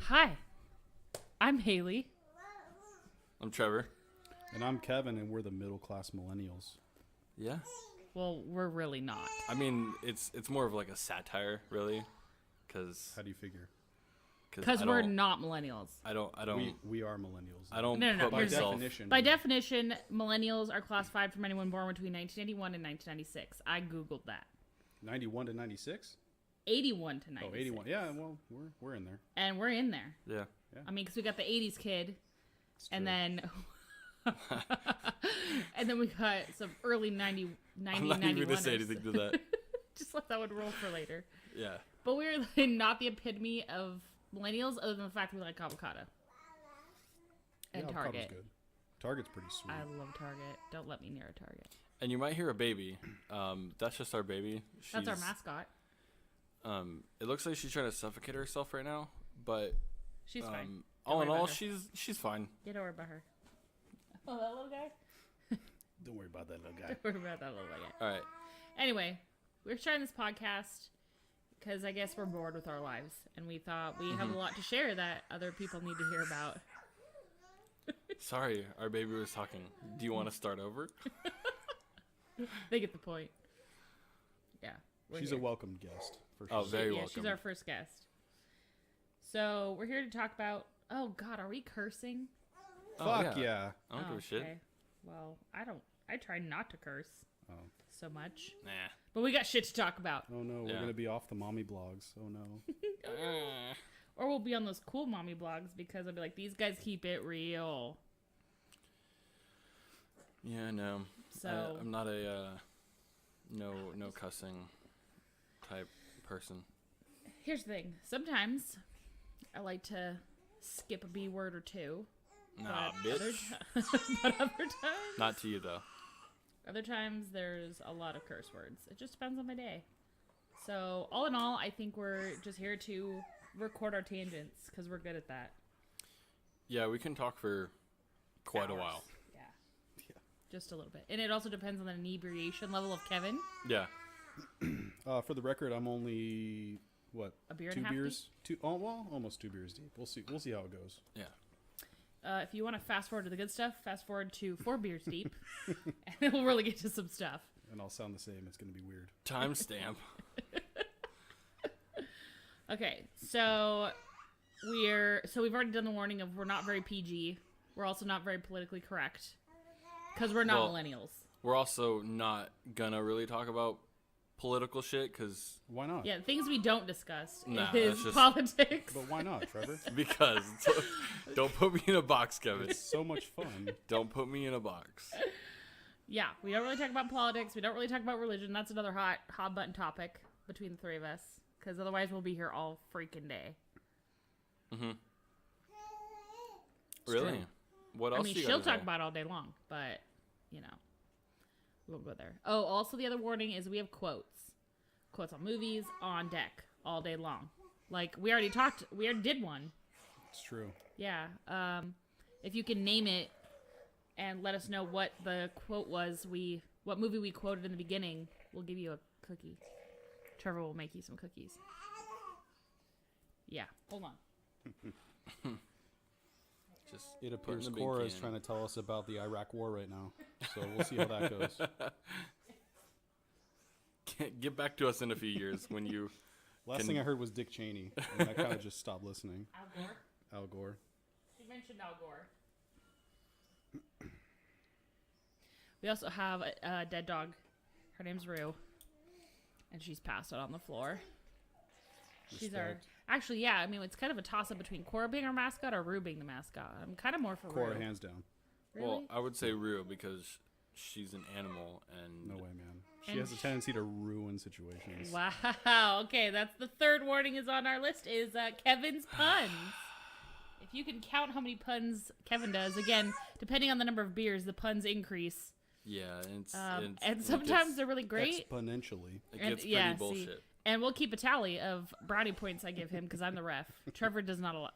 Hi, I'm Haley. I'm Trevor. And I'm Kevin, and we're the Middle Class Millennials. Yeah. Well, we're really not. I mean, it's more of like a satire, really, because How do you figure? Because we're not millennials. I don't. We are millennials. I don't No, put By here's the thing. myself. definition. By definition, millennials are classified from anyone born between 1981 and 1996. I googled that. 91 to 96? 81 to 96. Oh, 81. Yeah, well, we're in there. And we're in there. Yeah. I mean, because we got the 80s kid, It's and true. then... and then we got some early 90, 90 I'm not even 91ers. gonna say anything to that. Just let that one roll for later. Yeah. But we're like, not the epitome of millennials, other than the fact we like avocado. And Yeah, Target. avocado's good. Target's pretty sweet. I love Target. Don't let me near a Target. And you might hear a baby. That's just our baby. That's our mascot. It looks like she's trying to suffocate herself right now, but She's fine. all in worry all, about her. she's fine. Get over about her. Oh, that little guy? Don't worry about that little guy. Don't worry about that little guy. All right. Anyway, we're starting this podcast because I guess we're bored with our lives. And we thought we have a lot to share that other people need to hear about. Sorry, our baby was talking. Do you want to start over? They get the point. Yeah. She's here. a welcome guest, for sure. Oh, very Yeah, welcome. she's our first guest. So we're here to talk about. Oh God, are we cursing? Fuck yeah. I don't give a shit. Okay. Well, I don't. I try not to curse Oh. so much, Nah. but we got shit to talk about. Oh no, we're Yeah. going to be off the mommy blogs. Oh no. Or we'll be on those cool mommy blogs because I'll be like, these guys keep it real. Yeah, no. So I'm not a no cussing type person. here's the thing. Sometimes I like to skip a B word or two. Nah, but bitch. But other times, Not to you though. other times there's a lot of curse words. It just depends on my day. So all in all, I think we're just here to record our tangents because we're good at that. Yeah, we can talk for quite a Hours. while. Yeah. Just a little bit. And it also depends on the inebriation level of Kevin. Yeah. For the record, I'm only, what, A beer and two a half beers? Almost 2 beers deep. We'll see how it goes. Yeah. If you want to fast forward to the good stuff, fast forward to 4 beers deep. And we'll really get to some stuff. And I'll sound the same. It's going to be weird. Timestamp. Okay, so we've already done the warning of we're not very PG. We're also not very politically correct. Because we're not Well, millennials. We're also not gonna really talk about political shit Why not? Yeah, things we don't discuss Nah, is that's just- politics. But why not, Trevor? because don't put me in a box, Kevin. It's so much fun. Don't put me in a box. Yeah, we don't really talk about politics. We don't really talk about religion. That's another hot button topic between the three of us. Because otherwise we'll be here all freaking day. Mm-hmm. Really? true. What else? I mean, do you she'll gotta talk say? about it all day long, but, you know, we won't go there. Oh, also the other warning is we have quotes. Quotes on movies, on deck, all day long. Like, we already did one. It's true. Yeah. If you can name it and let us know what the quote was, what movie we quoted in the beginning, we'll give you a cookie. Trevor will make you some cookies. Yeah. Hold on. Just It put in appears the big Cora is can. trying to tell us about the Iraq war right now. So we'll see how that goes. Get back to us in a few years when you. Last thing I heard was Dick Cheney, and I kind of just stopped listening. Al Gore? Al Gore. She mentioned Al Gore. We also have a dead dog. Her name's Rue. And she's passed out on the floor. She's our... Respect. Actually, yeah, I mean, it's kind of a toss-up between Cora being our mascot or Rue being the mascot. I'm kind of more for Cora, Rue. hands down. Really? Well, I would say Rue because she's an animal and. No way, man. She And has a tendency to ruin situations. Wow. Okay, that's the third warning is on our list is Kevin's puns. If you can count how many puns Kevin does, again, depending on the number of beers, the puns increase. Yeah, it's And sometimes they're really great. Exponentially. it And- gets yeah, pretty bullshit. see. And we'll keep a tally of brownie points I give him because I'm the ref. Trevor does not allowed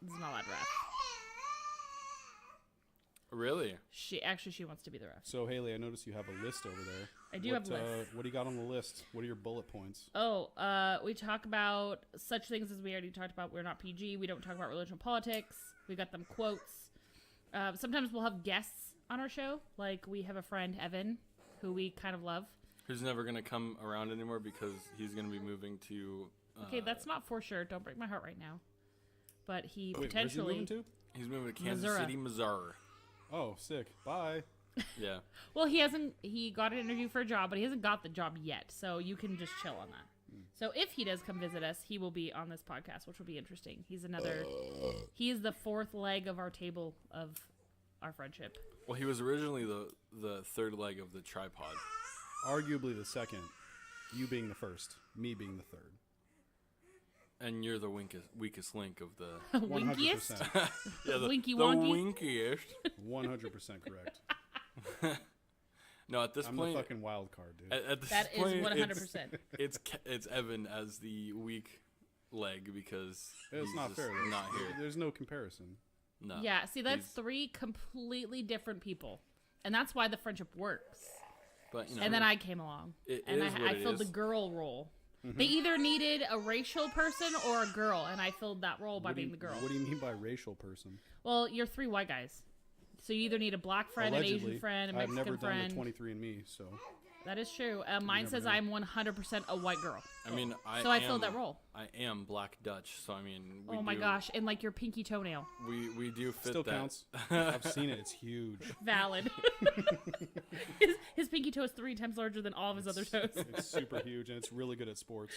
ref. Really? She wants to be the ref. So, Haley, I noticed you have a list over there. I do have lists. What do you got on the list? What are your bullet points? Oh, we talk about such things as we already talked about. We're not PG. We don't talk about religion and politics. We got them quotes. Sometimes we'll have guests on our show. Like we have a friend, Evan, who we kind of love. Who's never going to come around anymore because he's going to be moving to... Okay, that's not for sure. Don't break my heart right now. But he Wait, potentially... where's he moving to? He's moving to Kansas Missouri. City, Missouri. Oh, sick. Bye. Yeah. Well, he got an interview for a job, but he hasn't got the job yet. So you can just chill on that. So if he does come visit us, he will be on this podcast, which will be interesting. He is the fourth leg of our table of our friendship. Well, he was originally the third leg of the tripod. Arguably the second. You being the first. Me being the third. And you're the weakest link of the... 100%. Yeah, the Winky the wonky. winkiest. 100% correct. No, at this I'm point... the fucking wild card, dude. At this That is point, 100%. It's Evan as the weak leg because It's he's not just fair. not here. There's no comparison. No. Yeah, see, that's He's- three completely different people. And that's why the friendship works. But, you know, And then I came along. It and is what I it filled the is. girl role. They either needed a racial person or a girl, and I filled that role by being the girl. What do you mean by racial person? Well, you're three white guys. So you either need a black friend, Allegedly, an Asian friend, a I've Mexican never friend. done the 23andMe, so That is true. Mine never says know. I'm 100% a white girl. I mean, So I filled that role. I am Black Dutch, so I mean, we Oh my do- gosh, and like your pinky toenail. we do fit still that. counts. I've seen it. It's huge. Valid. his pinky toe is 3 times larger than all of his other toes. It's super huge, and it's really good at sports.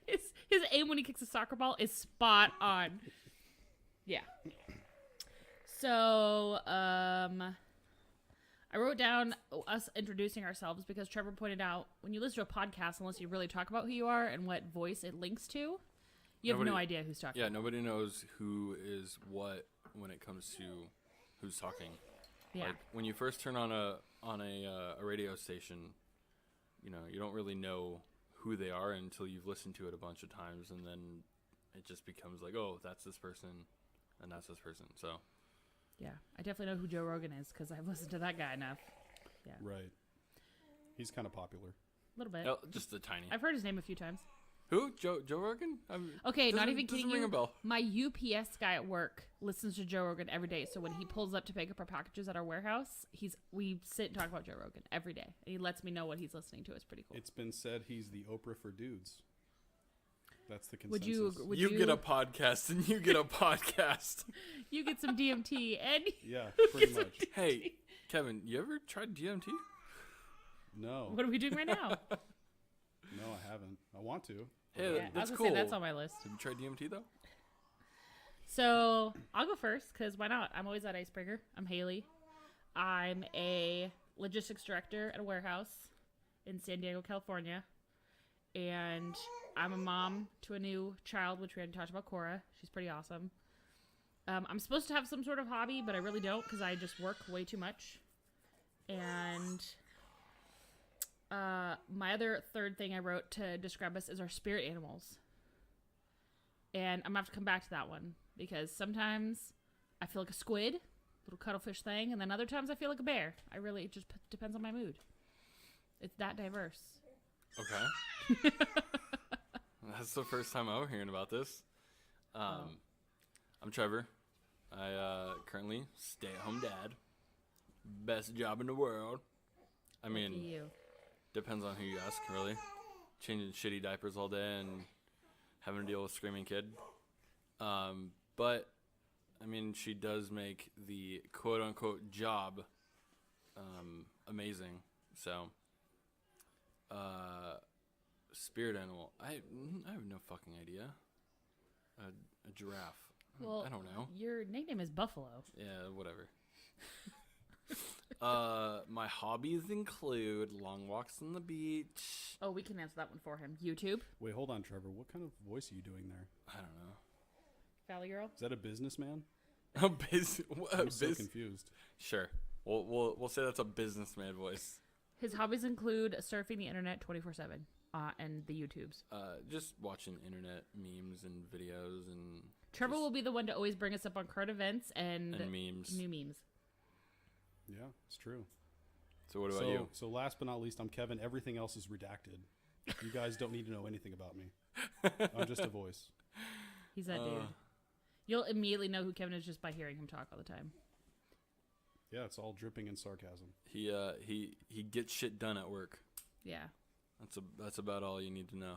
His aim when he kicks a soccer ball is spot on. Yeah. So, I wrote down us introducing ourselves because Trevor pointed out when you listen to a podcast, unless you really talk about who you are and what voice it links to, you have no Nobody- idea who's talking. Yeah, nobody knows who is what when it comes to who's talking. Yeah. Like when you first turn on a radio station, you know, you don't really know who they are until you've listened to it a bunch of times, and then it just becomes like, oh, that's this person, and that's this person. So Yeah. I definitely know who Joe Rogan is because I've listened to that guy enough. Right. He's kind of popular. A little bit. just a tiny. I've heard his name a few times. Who? Joe Rogan? Okay, not doesn't- even kidding doesn't ring you. a bell. My UPS guy at work listens to Joe Rogan every day. So when he pulls up to pick up our packages at our warehouse, we sit and talk about Joe Rogan every day. And he lets me know what he's listening to. It's pretty cool. It's been said he's the Oprah for dudes. That's the Would consensus. you? Would you get a podcast, and you get a podcast. You get some DMT and Yeah, pretty much. Hey, Kevin, you ever tried DMT? No. what are we doing right now? No, I haven't. I want to. Hey, Yeah, I was that's gonna cool. say that's on my list. Have you tried DMT though? So I'll go first because why not? I'm always that icebreaker. I'm Haley. I'm a logistics director at a warehouse in San Diego, California. And I'm a mom to a new child, which we already talked about, Cora. She's pretty awesome. I'm supposed to have some sort of hobby, but I really don't because I just work way too much. And my other third thing I wrote to describe us is our spirit animals. And I'm going to have to come back to that one because sometimes I feel like a squid, little cuttlefish thing, and then other times I feel like a bear. It just depends on my mood. It's that diverse. Okay. That's the first time I'm hearing about this. I'm Trevor. I currently stay-at-home dad. Best job in the world. I mean, Lucky you. depends on who you ask, really. Changing shitty diapers all day and having to deal with a screaming kid. But, I mean, she does make the quote-unquote job amazing. So, spirit animal. I have no fucking idea. A giraffe. Well, I don't know. Your nickname is Buffalo. Yeah, whatever. My hobbies include long walks on the beach. Oh, we can answer that one for him. YouTube. Wait, hold on, Trevor. What kind of voice are you doing there? I don't know. Valley Girl. Is that a businessman? A biz. I'm so confused. Sure. We'll say that's a businessman voice. His hobbies include surfing the internet 24/7 and the YouTubes. Just watching internet memes and videos and Trevor just- will be the one to always bring us up on current events and memes. new memes. Yeah, it's true. So what about you? So last but not least, I'm Kevin. Everything else is redacted. You guys don't need to know anything about me. I'm just a voice. He's that dude. You'll immediately know who Kevin is just by hearing him talk all the time. Yeah, it's all dripping in sarcasm. He gets shit done at work. Yeah. That's about all you need to know.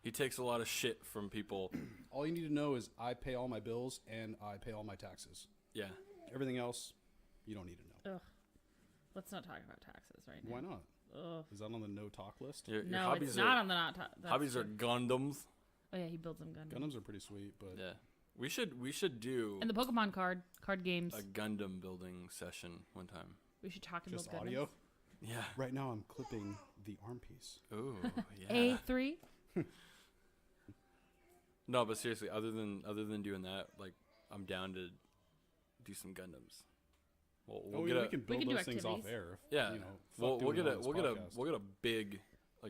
He takes a lot of shit from people. All you need to know is I pay all my bills and I pay all my taxes. Yeah. Everything else, you don't need to know. Ugh. Let's not talk about taxes right now. Why not? Ugh. Is that on the no talk list? Your No, hobbies it's not on the not. hobbies are Gundams. Oh yeah, he builds them Gundams. Gundams are pretty sweet, but Yeah. We should do And the Pokemon card games. a Gundam building session one time. We should talk and just build Gundams. audio. Yeah. Right now, I'm clipping the arm piece. Ooh, yeah. A3. No, but seriously, other than doing that, like, I'm down to do some Gundams. We'll get we a can build can do those things off activities. air. If, yeah. You know, we'll get podcast.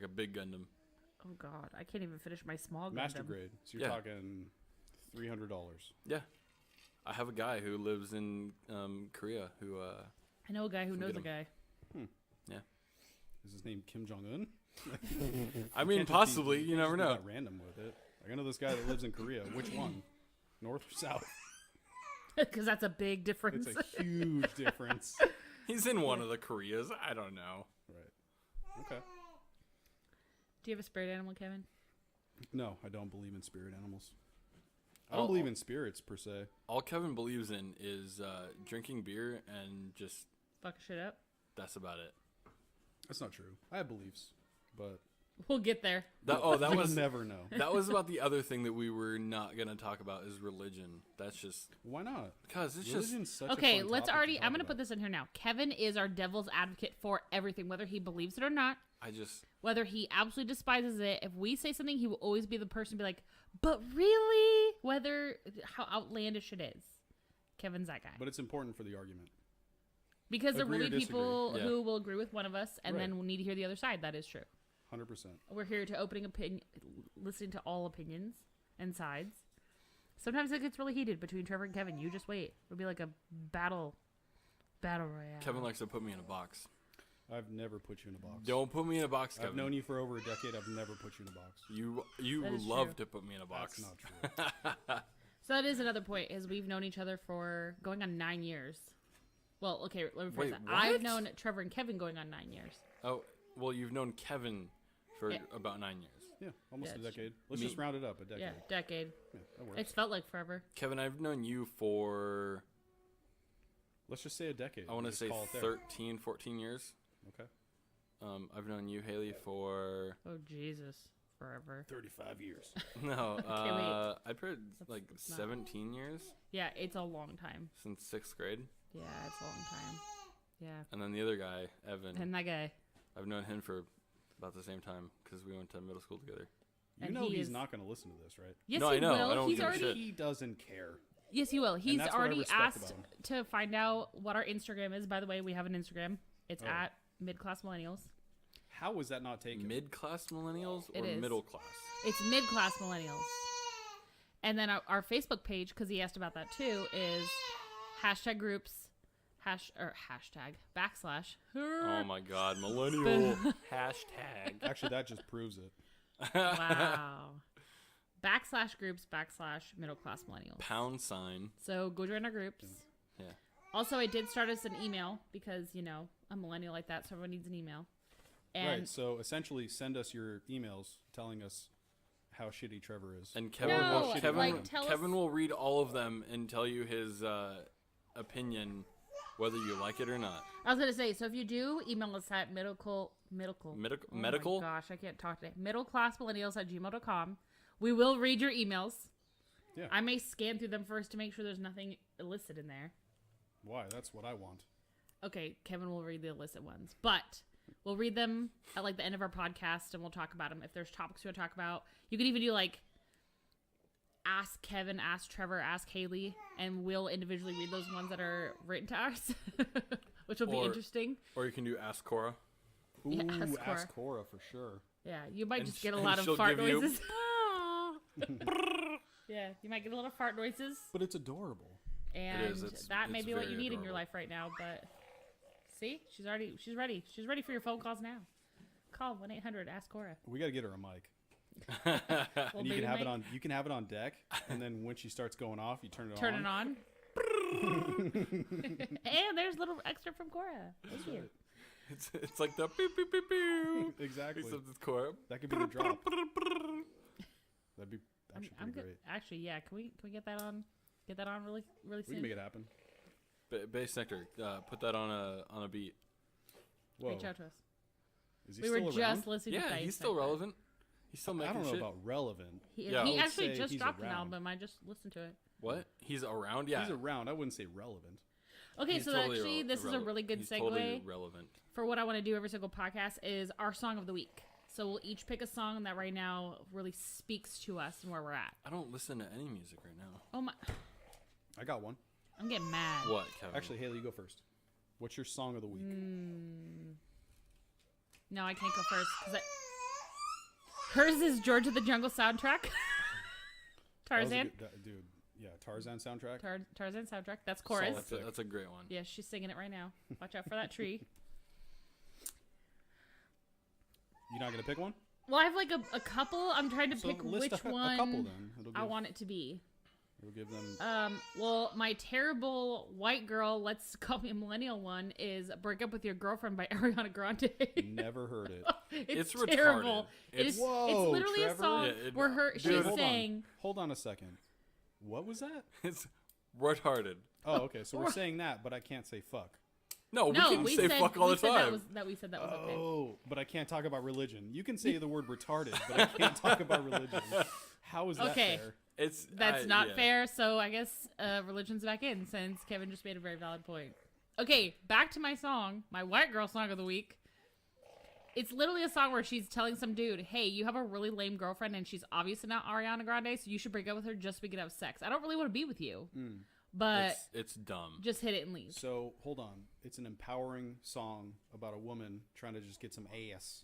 a big Gundam. Oh God, I can't even finish my small Master Gundam. grade. So you're Yeah. talking $300. Yeah. I have a guy who lives in Korea who I know a guy who Can knows get a guy. Is his name Kim Jong Un? I mean, possibly. You never know. Random with it. Like, I know this guy that lives in Korea. Which one? North or south? Because that's a big difference. It's a huge difference. He's in one of the Koreas. I don't know. Right. Okay. Do you have a spirit animal, Kevin? No, I don't believe in spirit animals. I don't believe in spirits per se. All Kevin believes in is drinking beer and just Fuck shit up. that's about it. That's not true. I have beliefs, but We'll get there. That you'll was never know. that was about the other thing that we were not gonna talk about is religion. That's just Why not? because it's just Religion's such Okay, a fun let's topic already. to I'm talk going to put about. this in here now. Kevin is our devil's advocate for everything, whether he believes it or not, I just whether he absolutely despises it. If we say something, he will always be the person to be like, "But really?" Whether how outlandish it is. Kevin's that guy. But it's important for the argument. Because there will Agree or be people disagree. Yeah. who will agree with one of us, and Right. then we'll need to hear the other side. That is true. 100%. We're here to listening to all opinions and sides. Sometimes it gets really heated between Trevor and Kevin. You just wait. It'll be like a battle royale. Kevin likes to put me in a box. I've never put you in a box. Don't put me in a box, Kevin. I've known you for over a decade. I've never put you in a box. You That is love true. to put me in a box. That's not true. So that is another point, is we've known each other for going on 9 years. Well, okay, let me phrase Wait, that. what? I've known Trevor and Kevin going on 9 years. Oh, well, you've known Kevin for Yeah. about 9 years. Yeah, almost Yeah, a it's decade. Let's Me- just round it up. A decade. Yeah, decade. Yeah, that works. It's felt like forever. Kevin, I've known you for, Let's just say a decade. I want to Just say call it there. 13, 14 years. Okay. I've known you, Haley, for, Oh, Jesus. Forever. 35 years. no, wait. I'd put like that's not- 17 years Yeah, it's a long time. since 6th grade. Yeah, it's a long time. Yeah. And then the other guy, Evan, And that guy. I've known him for about the same time because we went to middle school together. You And know he he's is- not going to listen to this, right? Yes, No, he I know. will. I don't He's give a already. shit. He doesn't care. Yes, he will. He's that's what I already respect asked about him. to find out what our Instagram is. By the way, we have an Instagram. It's Oh. at Midclass Millennials. How was that not taken? Mid-class millennials It or is. middle class? It's Midclass Millennials. And then our Facebook page, because he asked about that too, is hashtag groups, hashtag backslash. Oh my God, millennial hashtag. Actually, that just proves it. Wow. Backslash groups, backslash middle class millennials. Pound sign. So go join our groups. Yeah. Also, I did start us an email because, you know, I'm a millennial like that, so everyone needs an email. And Right. So essentially, send us your emails telling us how shitty Trevor is. And Kevin, No, will, Kevin, like, tell Kevin us- will read all of them and tell you his opinion, whether you like it or not. I was going to say, so if you do, email us at medical. Medical? Oh my gosh, I can't talk today. Middleclassmillennials@gmail.com. We will read your emails. Yeah. I may scan through them first to make sure there's nothing illicit in there. Why? That's what I want. Okay, Kevin will read the illicit ones, but we'll read them at like the end of our podcast and we'll talk about them. If there's topics we want to talk about, you could even do like ask Kevin, ask Trevor, ask Haley, and we'll individually read those ones that are written to us, which will be Or- interesting. Or you can do Ask Cora. Ooh, Yeah, ask ask Cora for sure. Yeah, you might And just get a and lot of she'll fart give you- noises. Yeah, you might get a lot of fart noises, But it's adorable. and is, it's- that may it's be what very you need in your adorable. life right now. But See, she's ready. She's ready for your phone calls now. Call 1-800-ASK Cora. We got to get her a mic. Little And you baby can have mic. it on. You can have it on deck, and then when she starts going off, you turn it Turn on. it on. And there's a little extra from Cora. Thank you. It's like the pew pew pew pew. Exactly. Except it's core. That could be the drop. That'd be actually I'm pretty good. great. Actually, yeah. Can we get that on? Get that on really We soon. can make it happen. Bass Nectar, put that on a beat. Whoa. Reach out to us. Is he We still were around? just listening to Yeah, Bass he's still Nectar. relevant. He's still I making don't know shit. about relevant. Yeah, I He would actually say just he's dropped an around. album. I just listened to it. What? He's around? Yeah. He's around. I wouldn't say relevant. Okay, He's so totally actually, this is a irrelevant. really good He's segue Totally relevant. for what I want to do every single podcast is our song of the week. So we'll each pick a song that right now really speaks to us and where we're at. I don't listen to any music right now. Oh my! I got one. I'm getting mad. What, Kevin? Actually, Haley, you go first. What's your song of the week? No, I can't go first because hers is George of the Jungle soundtrack. That was a Tarzan. good- dude, yeah, Tarzan soundtrack. Tarzan soundtrack. That's chorus. Solid. That's a great one. Yeah, she's singing it right now. Watch out for that tree. You're not gonna pick one? Well, I have like a couple. I'm trying to So pick list which a one couple then. It'll give, I want it to be. It'll give them. Well, my terrible white girl, let's call me a millennial one, is "Break Up with Your Girlfriend" by Ariana Grande. Never heard it. It's It's terrible. retarded. It's Whoa, literally Trevor. a song Yeah, where Dude, she's hold saying, Hold on a second. What was that? It's retarded. Oh, okay. So we're saying that, but I can't say fuck. No, "No, we can say fuck all the time. we said that was okay." Oh, but I can't talk about religion. You can say the word retarded, but I can't talk about religion. How is that Okay. fair? That's not yeah. fair. So I guess religion's back in since Kevin just made a very valid point. Okay, back to my song, my white girl song of the week. It's literally a song where she's telling some dude, "Hey, you have a really lame girlfriend, and she's obviously not Ariana Grande, so you should break up with her just so we can have sex. I don't really want to be with you, but It's dumb. just hit it and leave." So hold on. It's an empowering song about a woman trying to just get some ass.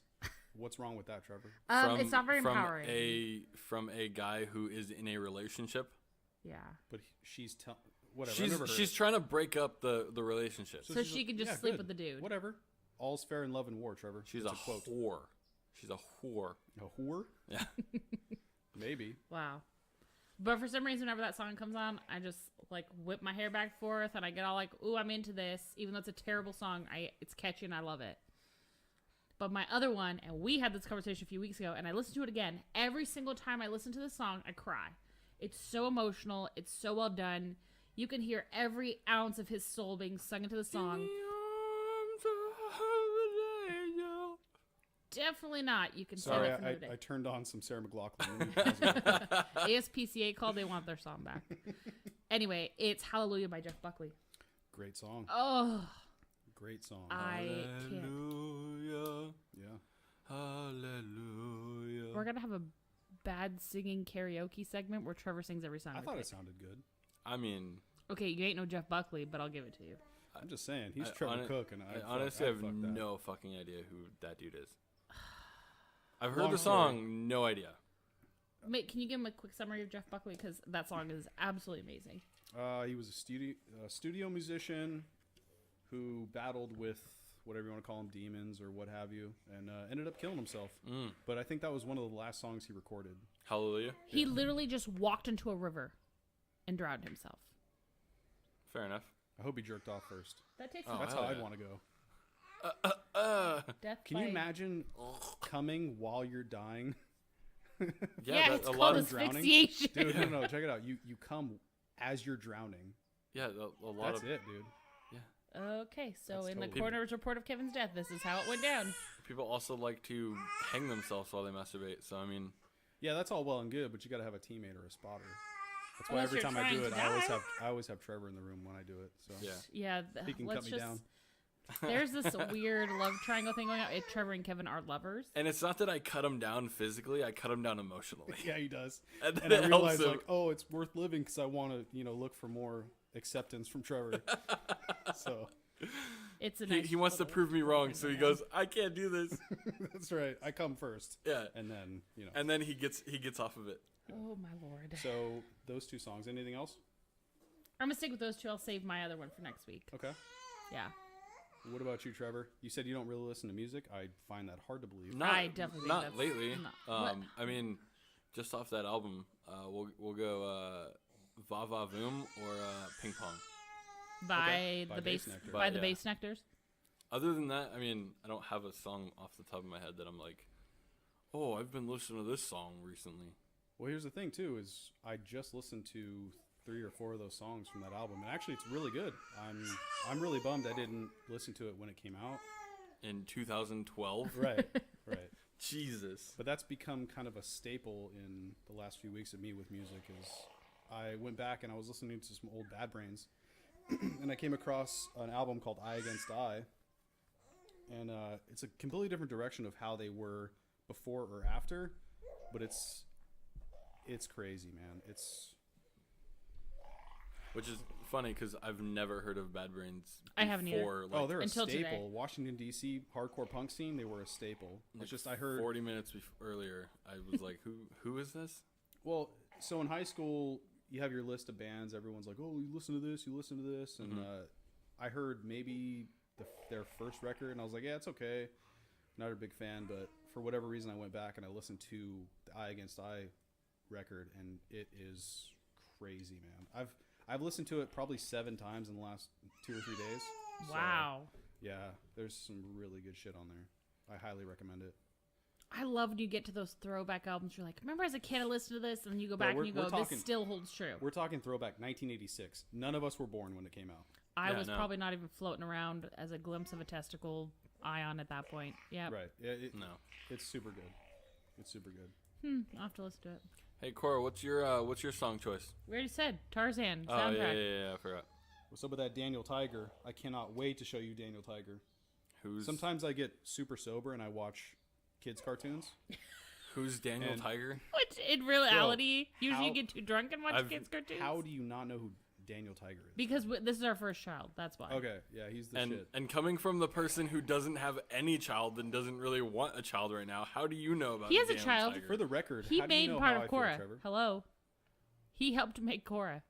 What's wrong with that, Trevor? It's not very empowering. From a guy who is in a relationship. Yeah. But she's whatever. I've never heard She's it. trying to break up the relationship. So she's she can just sleep with the dude. Whatever. All's fair in love and war, Trevor. She's It's a quote. whore. She's a whore. A whore? Yeah. Maybe. Wow. But for some reason, whenever that song comes on, I just like whip my hair back and forth, and I get all like, "Ooh, I'm into this." Even though it's a terrible song, it's catchy and I love it. But my other one, and we had this conversation a few weeks ago, and I listened to it again. Every single time I listen to this song, I cry. It's so emotional. It's so well done. You can hear every ounce of his soul being sung into the song. Definitely not. You can say Sorry, that from the I day. turned on some Sarah McLachlan. Let me pause it. ASPCA called. They want their song back. Anyway, it's "Hallelujah" by Jeff Buckley. Great song. Oh, Great song. I can't. Hallelujah. Yeah. Hallelujah. We're gonna have a bad singing karaoke segment where Trevor sings every song. I we thought pick. it sounded good. I mean, Okay, you ain't no Jeff Buckley, but I'll give it to you. I'm just saying. He's I Trevor Cook, and I honestly have fuck that. no fucking idea who that dude is. I've heard Long the story. song, no idea. Mate, can you give him a quick summary of Jeff Buckley? Because that song is absolutely amazing. He was a studio musician who battled with whatever you want to call them, demons or what have you, and ended up killing himself. But I think that was one of the last songs he recorded. Hallelujah. He literally just walked into a river and drowned himself. Fair enough. I hope he jerked off first. That takes Oh, That's hell how I'd yeah. want to go. death. Can you by- imagine coming while you're dying? Yeah, that- it's a lot called of drowning? asphyxiation. Dude, no, check it out. You come as you're drowning. yeah, a lot That's of it, dude. Okay, so That's in the totally- coroner's report of Kevin's death, this is how it went down. people also like to hang themselves while they masturbate. So I mean, Yeah, that's all well and good, but you got to have a teammate or a spotter. That's why Unless every you're time I do trying it, to die. I always have Trevor in the room when I do it. So yeah. Yeah, he can let's cut me just. down. There's this weird love triangle thing going on. Trevor and Kevin are lovers. And it's not that I cut him down physically; I cut him down emotionally. Yeah, he does. And And I it realize helps him. like, oh, it's worth living because I want to, look for more acceptance from Trevor. So It's a He, nice he wants to little prove me wrong, thing so he going on. goes, "I can't do this." that's right. I come first, Yeah, and then and then he gets off of it. Oh my lord! So those two songs. Anything else? I'm gonna stick with those two. I'll save my other one for next week. Okay. Yeah. What about you, Trevor? You said you don't really listen to music. I find that hard to believe. I definitely think not that's lately. not- I mean, just off that album, we'll go Va Va Voom or Ping Pong. By By the Bass bass Nectar. by the Yeah. bass nectars. Other than that, I mean, I don't have a song off the top of my head that I'm like, oh, I've been listening to this song recently. Well, here's the thing too: is I just listened to 3 or 4 of those songs from that album, and actually, it's really good. I'm really bummed I didn't listen to it when it came out. In 2012. Right, right. Jesus. But that's become kind of a staple in the last few weeks of me with music. Is I went back and I was listening to some old Bad Brains, and I came across an album called Eye Against Eye, and it's a completely different direction of how they were before or after, but it's crazy, man. Which is funny because I've never heard of Bad Brains before. I haven't either. Like, they're a until staple. today. Washington D.C. hardcore punk scene. They were a staple. It's like just I heard. 40 minutes earlier, I was like, who is this? Well, so in high school, you have your list of bands. Everyone's like, "Oh, you listen to this, you listen to this," and I heard maybe their first record, and I was like, "Yeah, it's okay." Not a big fan, but for whatever reason, I went back and I listened to the Eye Against Eye record, and it is crazy, man. I've listened to it probably 7 times in the last 2 or 3 days. So, Wow. yeah, there's some really good shit on there. I highly recommend it. I love when you get to those throwback albums. You're like, remember as a kid I listened to this, and then you go Bro, back and we're- you go, we're talking- this still holds true. We're talking throwback 1986. None of us were born when it came out. I Yeah, was no. probably not even floating around as a glimpse of a testicle ion at that point. Yeah. Right. Yeah, No. it's super good. It's super good. I'll have to listen to it. Hey, Cora, what's your song choice? We already said Tarzan Oh, soundtrack. yeah, I forgot. What's up with that Daniel Tiger? I cannot wait to show you Daniel Tiger. Who's Sometimes I get super sober and I watch kids cartoons. who's Daniel and- Tiger? Which in reality, usually how- you get too drunk and watch I've- kids cartoons. How do you not know who Daniel Tiger is? Because this is our first child. That's why. Okay, yeah, he's the shit. And coming from the person who doesn't have any child and doesn't really want a child right now, how do you know about He has a Daniel child. Tiger? For the record, He how do you made know part how of I feel, Cora. Trevor? Hello. He helped make Cora,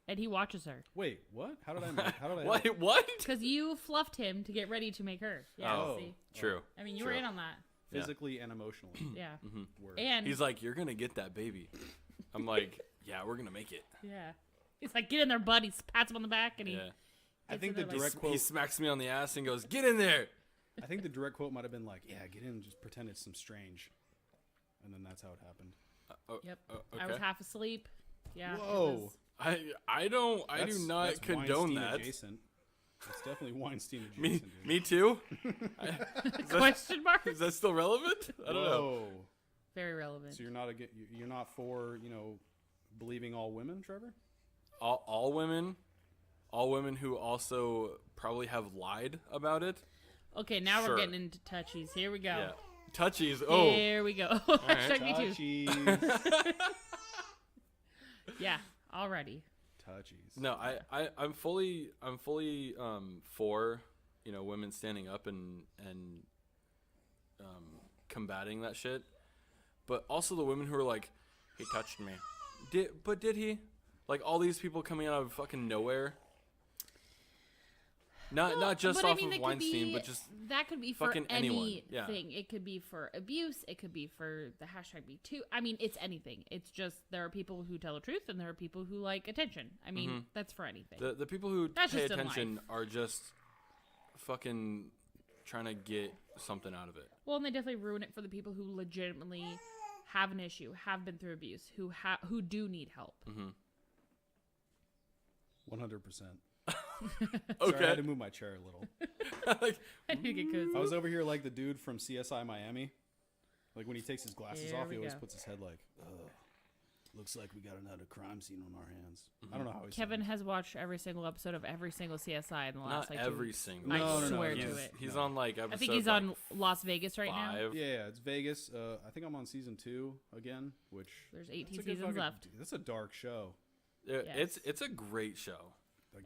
and he watches her Wait, what? How did I? How did I? What? What? because you fluffed him to get ready to make her. Yeah. Oh. See. True. I mean, you True. were in on that. Physically and emotionally. Yeah. Word. And He's like, you're gonna get that baby. I'm like, yeah, we're gonna make it. yeah. He's like, get in there, bud. He pats him on the back, and he. Yeah. I gets think in the there like- direct He quote. smacks me on the ass and goes, "Get in there." I think the direct quote might have been like, "Yeah, get in, just pretend it's some strange," and then that's how it happened. Yep. Okay. I was half asleep. Yeah. it Whoa. was- I do not That's condone Weinstein that. Adjacent. It's definitely Weinstein Me, adjacent. dude. me too. Question mark? Is that still relevant? I don't know. Whoa. Very relevant. So you're not for believing all women, Trevor? All women who also probably have lied about it. Okay, now Sure. we're getting into touchies. Here we go. Yeah, touchies. Oh, Here we go. Hashtag me too. Touchies. Yeah, already. Touchies. no, I'm fully for women standing up and combating that shit, but also the women who are like, he touched me. Did he? Like all these people coming out of fucking nowhere. Not just But I off mean, of it could Weinstein, be- but just that could be for fucking anyone. Yeah. anything. It could be for abuse. It could be for the hashtag Me Too. I mean, it's anything. It's just there are people who tell the truth, and there are people who like attention. I mean, that's for anything. the people who That's pay just in attention life. are just fucking trying to get something out of it. Well, and they definitely ruin it for the people who legitimately have an issue, have been through abuse, who do need help. 100%. Okay. Sorry, I had to move my chair a little. Like, I need to get cozy. I was over here like the dude from CSI Miami. Like when he takes his glasses Here off, we he always go. puts his head like, ugh. Looks like we got another crime scene on our hands. I don't know how he Kevin has watched every single episode of every single CSI in the last not like 2 every weeks. single. I No, no, no, swear no. to He's, it. he's No. on like episode. I think he's like, on Las Vegas right now. 5. Yeah, it's Vegas. I think I'm on season 2 again, which There's that's 18 a good seasons fucking- left. That's a dark show. Yes. It's a great show.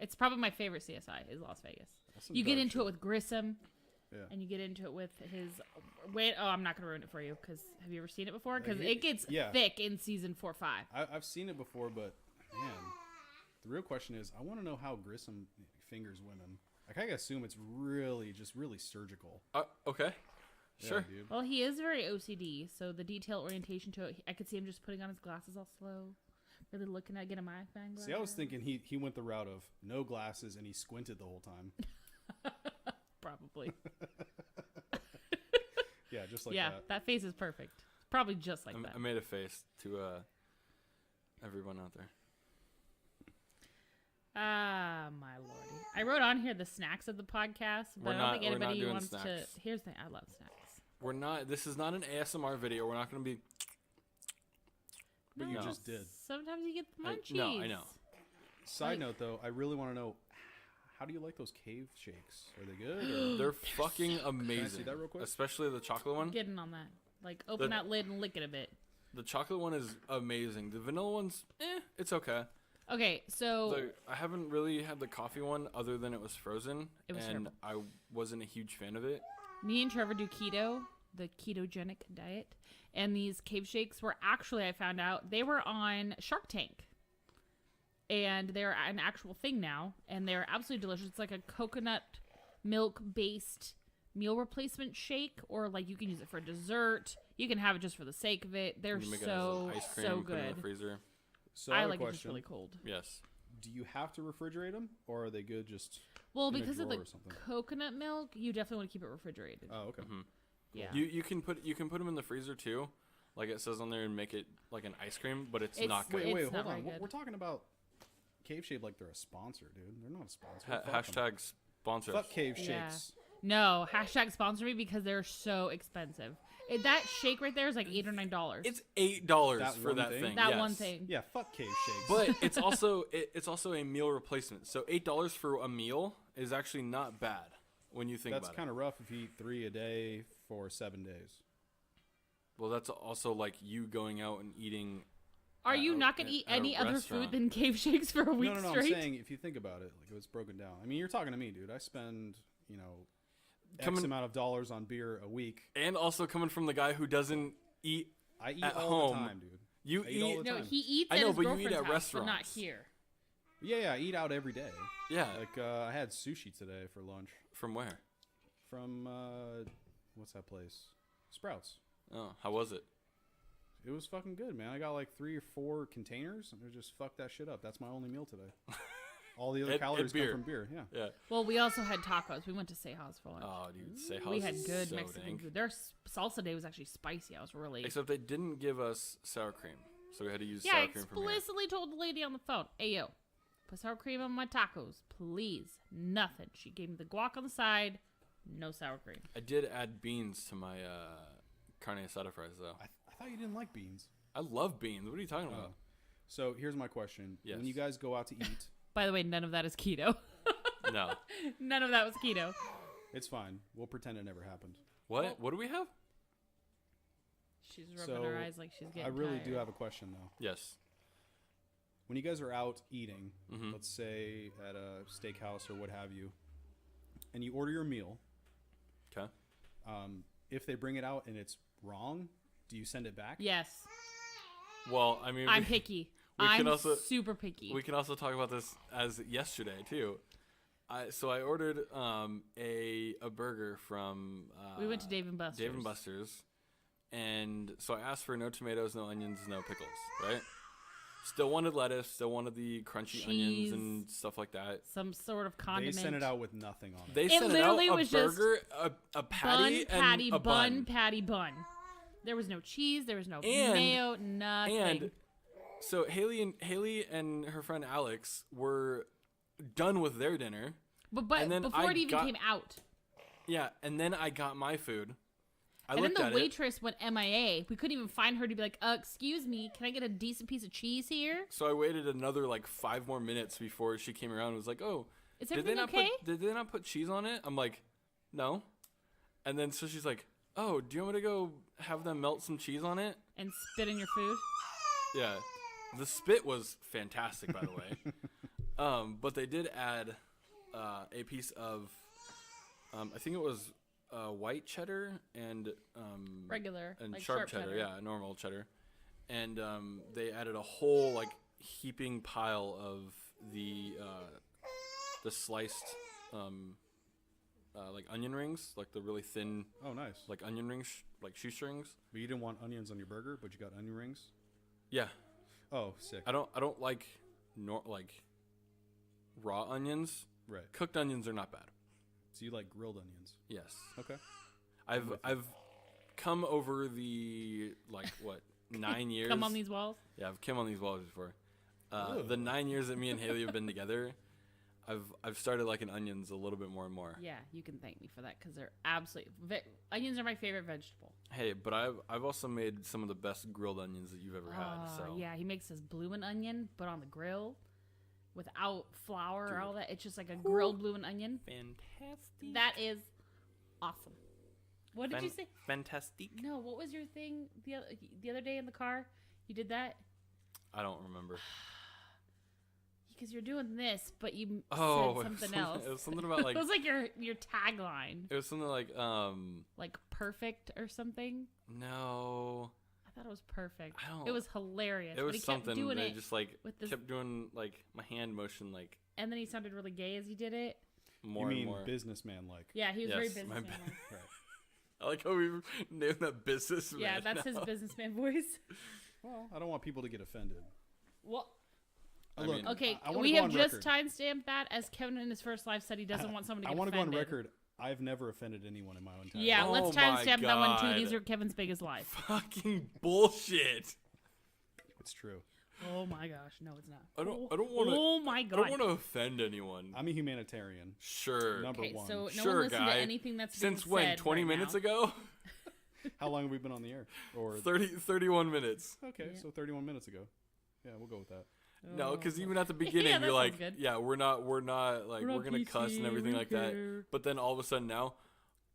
It's probably my favorite CSI is Las Vegas. That's some You get dark into shit. it with Grissom, Yeah. and you get into it with his. Wait, oh, I'm not gonna ruin it for you because have you ever seen it before? Because he- it gets yeah. thick in season 4, 5. I've seen it before, but man, the real question is, I want to know how Grissom fingers women. I kind of assume it's really surgical. Okay. Sure. Yeah, dude. Well, he is very OCD, so the detail orientation to it, I could see him just putting on his glasses all slow, really looking at getting magnifying glass. See, I was thinking he went the route of no glasses and he squinted the whole time. Probably. Yeah, just like yeah, that. that face is perfect. Probably just like that. I made a face to everyone out there. Ah, my lordy. I wrote on here the snacks of the podcast, but I don't think anybody wants to. Here's the thing. I love snacks. This is not an ASMR video. We're not going to be. But you just did. Sometimes you get the munchies. No, I know. Side note, though, I really want to know, how do you like those cave shakes? Are they good? Or? They're fucking amazing. Can I see that real quick? Especially the chocolate one. I'm getting on that. Like, open that lid and lick it a bit. The chocolate one is amazing. The vanilla one's, it's okay. Okay, so I haven't really had the coffee one other than it was frozen. It was and terrible. I wasn't a huge fan of it. me and Trevor do keto, the ketogenic diet, and these cave shakes were actually, I found out, they were on Shark Tank. And they're an actual thing now, and they're absolutely delicious. It's like a coconut milk-based meal replacement shake, or like you can use it for dessert. You can have it just for the sake of it. They're You make so, it as an ice cream, so put it in good. the freezer. So I have a like it just question. really cold. Yes. Do you have to refrigerate them, or are they good just Well, in a because of the drawer or something? coconut milk, you definitely want to keep it refrigerated. Oh, okay. Mm-hmm. Yeah. You can put them in the freezer too, like it says on there, and make it like an ice cream, but it's not good. Wait, It's not hold on. very good. We're talking about Cave Shake like they're a sponsor, dude. They're not a sponsor. Fuck 'em. Hashtag sponsor. Fuck Cave Yeah. Shakes. No, hashtag sponsor me because they're so expensive. That shake right there is like $8 or $9. It's $8 That for one that thing? thing. that yes. one thing. Yeah, fuck Cave Shakes. But it's also a meal replacement. So $8 for a meal is actually not bad when you think that's about kind of rough if you eat 3 a day for 7 days. it. Well, that's also like you going out and eating. Are you not going to eat at a any other restaurant. food than cave shakes for a week No. straight? I'm saying if you think about it, like it was broken down. I mean, you're talking to me, dude. I spend, X Coming- amount of dollars on beer a week. And also coming from the guy who doesn't eat. I eat At all home. the time, dude. You I eat all eat. the No, time. he eats I at know, his but you eat girlfriend's at house, but not restaurants. here. Yeah, I eat out every day. Yeah. Like I had sushi today for lunch From where? from what's that place? Sprouts. Oh, how was it? It was fucking good, man. I got like 3 or 4 containers, and they just fucked that shit up. That's my only meal today. All the other And calories come beer. from beer. Yeah. Yeah. Well, we also had tacos. We went to Sejas for lunch. Oh, dude, Sejas We had is good so Mexican dang. food. Their salsa day was actually spicy. I was really... Except they didn't give us sour cream, so we had to use Yeah, I sour cream from here. explicitly told the lady on the phone, "Hey, yo, put sour cream on my tacos, please." Nothing. She gave me the guac on the side, no sour cream. I did add beans to my carne asada fries, though. I thought you didn't like beans. I love beans. What are you talking about? So here's my question. Yes. When you guys go out to eat, By the way, none of that is keto. No. None of that was keto. it's fine. We'll pretend it never happened. What? What do we have? She's rubbing her eyes like she's getting I really tired. do have a question, though. Yes. When you guys are out eating, Mhm. let's say at a steakhouse or what have you, and you order your meal, Okay. if they bring it out and it's wrong, do you send it back? Yes, Well, I mean, I'm picky. we can I'm also- super picky. we can also talk about this as yesterday too. So I ordered a burger from We went to Dave and Buster's. Dave and Buster's, and so I asked for no tomatoes, no onions, no pickles. Right. Still wanted lettuce. Still wanted the crunchy onions and stuff like that. Some sort of They condiment. sent it out with nothing on it. They It sent it out literally a was just burger, a patty, and a bun. patty, bun. There was no cheese. There was no And- mayo. Nothing. And so Haley and her friend Alex were done with their dinner. but and then before I it even got- came out, Yeah, and then I got my food. I and then looked the at waitress went MIA. We couldn't even find her to be like, "Excuse me, can I get a decent piece of cheese here? it. So I waited another like 5 more minutes before she came around and was like, "Oh, Is did they everything not okay?" did they not put cheese on it?" I'm like, "No." And then so she's like, "Oh, do you want me to go have them melt some cheese on it?" And spit in your food. Yeah. The spit was fantastic, by the way. But they did add a piece of, I think it was white cheddar and Regular, and like sharp cheddar, yeah, normal cheddar, and they added a whole like heaping pile of the sliced like onion rings, like the really thin, Oh, nice. like onion rings, like shoestrings. But you didn't want onions on your burger, but you got onion rings. Yeah, Oh, sick. I don't like like raw onions. Right. Cooked onions are not bad. So you like grilled onions? Yes, Okay. I've come over the like what 9 years. Come on these walls. Yeah, I've come on these walls before. Ew. The 9 years that me and Haley have been together, I've started liking onions a little bit more and more. Yeah, you can thank me for that because they're absolutely onions are my favorite vegetable. Hey, but I've also made some of the best grilled onions that you've ever had. So Yeah, he makes his bloomin' onion, but on the grill, without flour or all that. It's just like a grilled bloomin' onion. Fantastic. That is awesome. What did you say? Fantastic. No, what was your thing the other day in the car? You did that I don't remember. because you're doing this, but you Oh, said something else. It was something about like it was like your tagline, it was something like perfect or something. no. I thought it was perfect. I don't. It was hilarious. It but was he kept something doing that it just like with this, kept doing like my hand motion like and then he sounded really gay as he did it. more you and mean more. businessman like? Yeah, he was very Yes, my businessman. Right. I like how we named that business. Yeah, that's his businessman voice. Well, I don't want people to get offended. Well, I Look, mean, okay, I wanna we go have on just record. timestamped that as Kevin in his first live said he doesn't want someone to I get want to go on offended. record. I've never offended anyone in my own time. Yeah, Oh let's my timestamp that one too. God. These are Kevin's biggest lies. fucking bullshit. It's true. Oh my gosh, no, it's not. I don't want to. Oh my I god. don't want to offend anyone. I'm a humanitarian. Sure. Number Okay, one. so no Sure, one listen guy. to anything that's Since being when? said 20 right minutes now. ago? How long have we been on the air? Or 31 minutes. okay, Yeah. so 31 minutes ago. Yeah, we'll go with that. No, because Oh. even at the beginning, that you're like, sounds good. yeah, we're not like, We're we're not going to cuss and PC, everything we like that. care. But then all of a sudden now,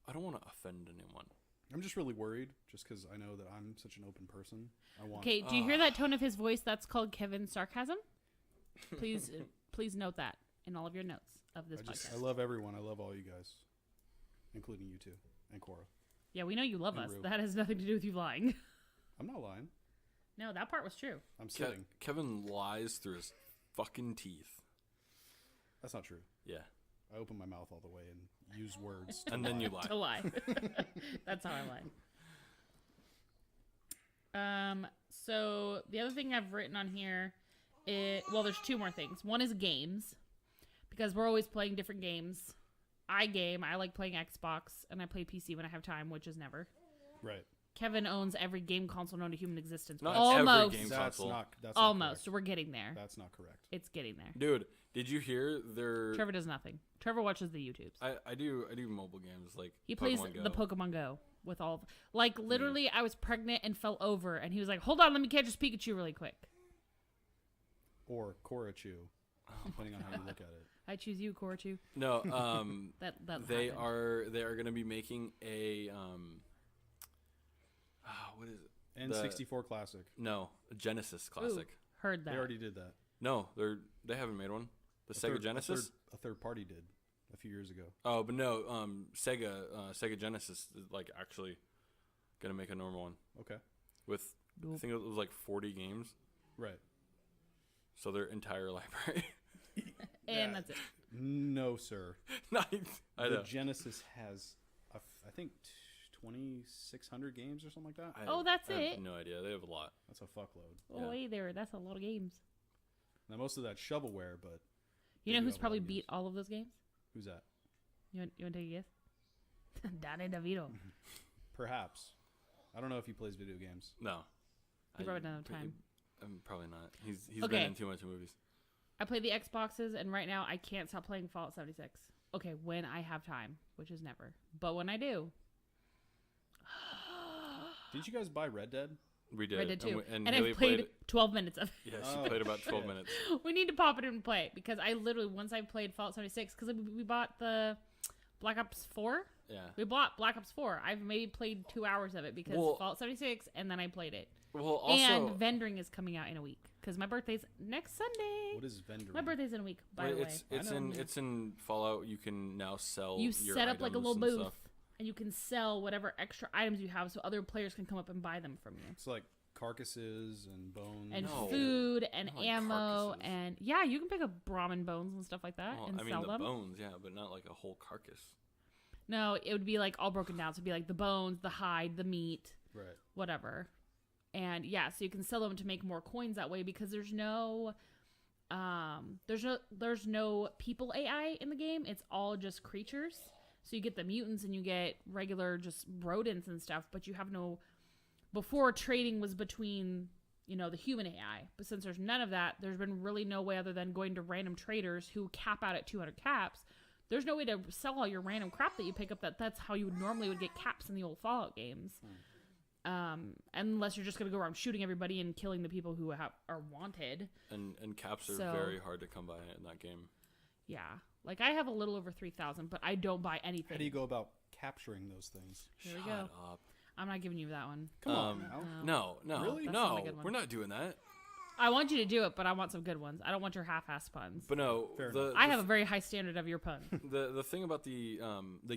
I don't want to offend anyone. I'm just really worried, just because I know that I'm such an open person. I want. Okay, do you hear that tone of his voice? That's called Kevin's sarcasm. Please, please note that in all of your notes of this podcast. I love everyone. I love all you guys, including you two and Cora. Yeah, we know you love And us. Rue. That has nothing to do with you lying. I'm not lying. No, that part was true. I'm sitting. Kevin lies through his fucking teeth. That's not true. Yeah. I open my mouth all the way and use words. And then you lie. To lie. That's how I lie. So the other thing I've written on here well, there's two more things. One is games, because we're always playing different games. I like playing Xbox, and I play PC when I have time, which is never. Right. Kevin owns every game console known to human existence. Not Almost. every game That's console. not. That's Almost. Not We're getting there. correct. That's not correct. It's getting there. Dude, did you hear their... Trevor does nothing. Trevor watches the YouTubes. I do mobile games like He plays Pokemon the Go. Pokemon Go with all... Like, literally, I was pregnant and fell over, and he was like, hold on, let me catch this Pikachu really quick. Or Korachu, depending on how you look at it. I choose you, Korachu. No, That they happened. are going to be making a what is it? N64 Classic. No, a Genesis Classic. Heard that. They already did that. No, they havened made one. The Sega Genesis. A third party did a few years ago. Oh, but no, Sega Genesis is like actually gonna make a normal one Okay. with I think it was like 40 games. Right. So their entire library. And that's it. No, sir. Nice. I The know. Genesis has, I think, 2,600 games or something like that. Oh, that's I have it? no idea. They have a lot. That's a fuckload. Oh, hey there. That's a lot of games. Now, most of that's shovelware, but You They know do who's have a lot probably of beat games. all of those games? who's that? You want to take a guess? Danny DeVito. Perhaps. I don't know if he plays video games. No. He probably doesn't have time. Probably not. He's Okay. been in too much movies. I play the Xboxes, and right now I can't stop playing Fallout 76. Okay, when I have time, which is never. But when I do. Did you guys buy Red Dead? We did. Red Dead 2. And And Haley I've played played 12 minutes of it. Yeah, she Oh, played about 12 shit. minutes. We need to pop it in and play it, because I literally, once I played Fallout 76, because we bought the Black Ops 4. Yeah. We bought Black Ops 4. I've maybe played 2 hours of it because Well- Fallout 76, and then I played it. Well, also And Vendoring is coming out in a week, because my birthday's next Sunday. What is vendor? My birthday's in a week, by the way. it's in Fallout. You can now sell. You your set up like a items little and booth, stuff. and you can sell whatever extra items you have, so other players can come up and buy them from you. It's like carcasses and bones. And No. food and Not like ammo carcasses. and yeah, you can pick up Brahmin bones and stuff like that Well, and I mean sell the them. bones, yeah, but not like a whole carcass. No, it would be like all broken down. So it'd be like the bones, the hide, the meat, Right. whatever. And yeah, so you can sell them to make more coins that way because there's no people AI in the game. It's all just creatures. So you get the mutants and you get regular just rodents and stuff, but you have no. Before trading was between, the human AI, but since there's none of that, there's been really no way other than going to random traders who cap out at 200 caps. There's no way to sell all your random crap that you pick up. That's how you normally would get caps in the old Fallout games. Unless you're just gonna go around shooting everybody and killing the people who are wanted. And caps are So- very hard to come by in that game. Yeah, like I have a little over 3,000, but I don't buy anything. How do you go about capturing those things? Here we Shut go. up. I'm not giving you that one. Come on now. No, Really? That's not a no, good one. we're not doing that. I want you to do it, but I want some good ones. I don't want your half-ass puns. But no, Fair I have a very high standard of your pun. the thing about the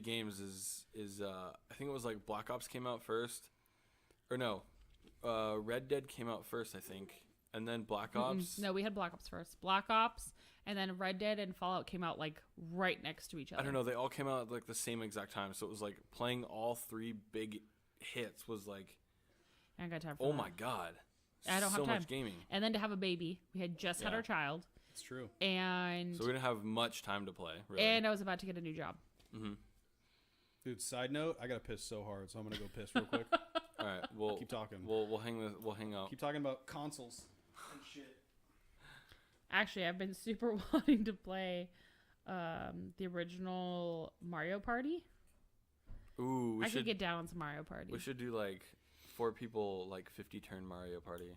games is I think it was like Black Ops came out first, or no, Red Dead came out first, I think, and then Black Ops. No, we had Black Ops first. Black Ops, and then Red Dead and Fallout came out like right next to each other. I don't know. They all came out at like the same exact time, so it was like playing all three big hits was like, I ain't got time for oh that. my god, I don't so have time. much gaming. And then to have a baby, we had just had Yeah. our child, It's true. and So we didn't have much time to play. Really. I was about to get a new job. Dude, side note, I gotta piss so hard, so I'm gonna go piss real quick. All right, we'll Keep talking. We'll hang out. Keep talking about consoles and shit. Actually, I've been super wanting to play the original Mario Party. Ooh, I could get down on some Mario Party. we should do like 4 people, like 50 turn Mario Party.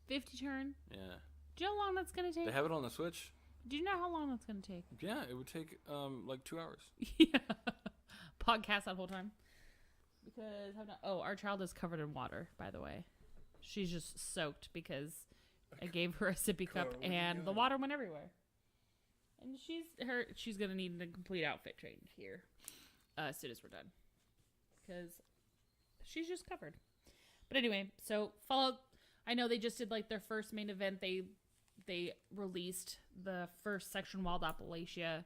50 turn. Yeah, Do you know how long that's gonna take? they have it on the Switch. Do you know how long that's gonna take? Yeah, it would take like 2 hours. Yeah. Podcast that whole time. Because our child is covered in water, by the way. She's just soaked because I gave her a sippy cup and the water went everywhere. And she's gonna need a complete outfit change here as soon as we're done. Because she's just covered. But anyway, so Fallout, I know they just did like their first main event. They released the first section Wild Appalachia,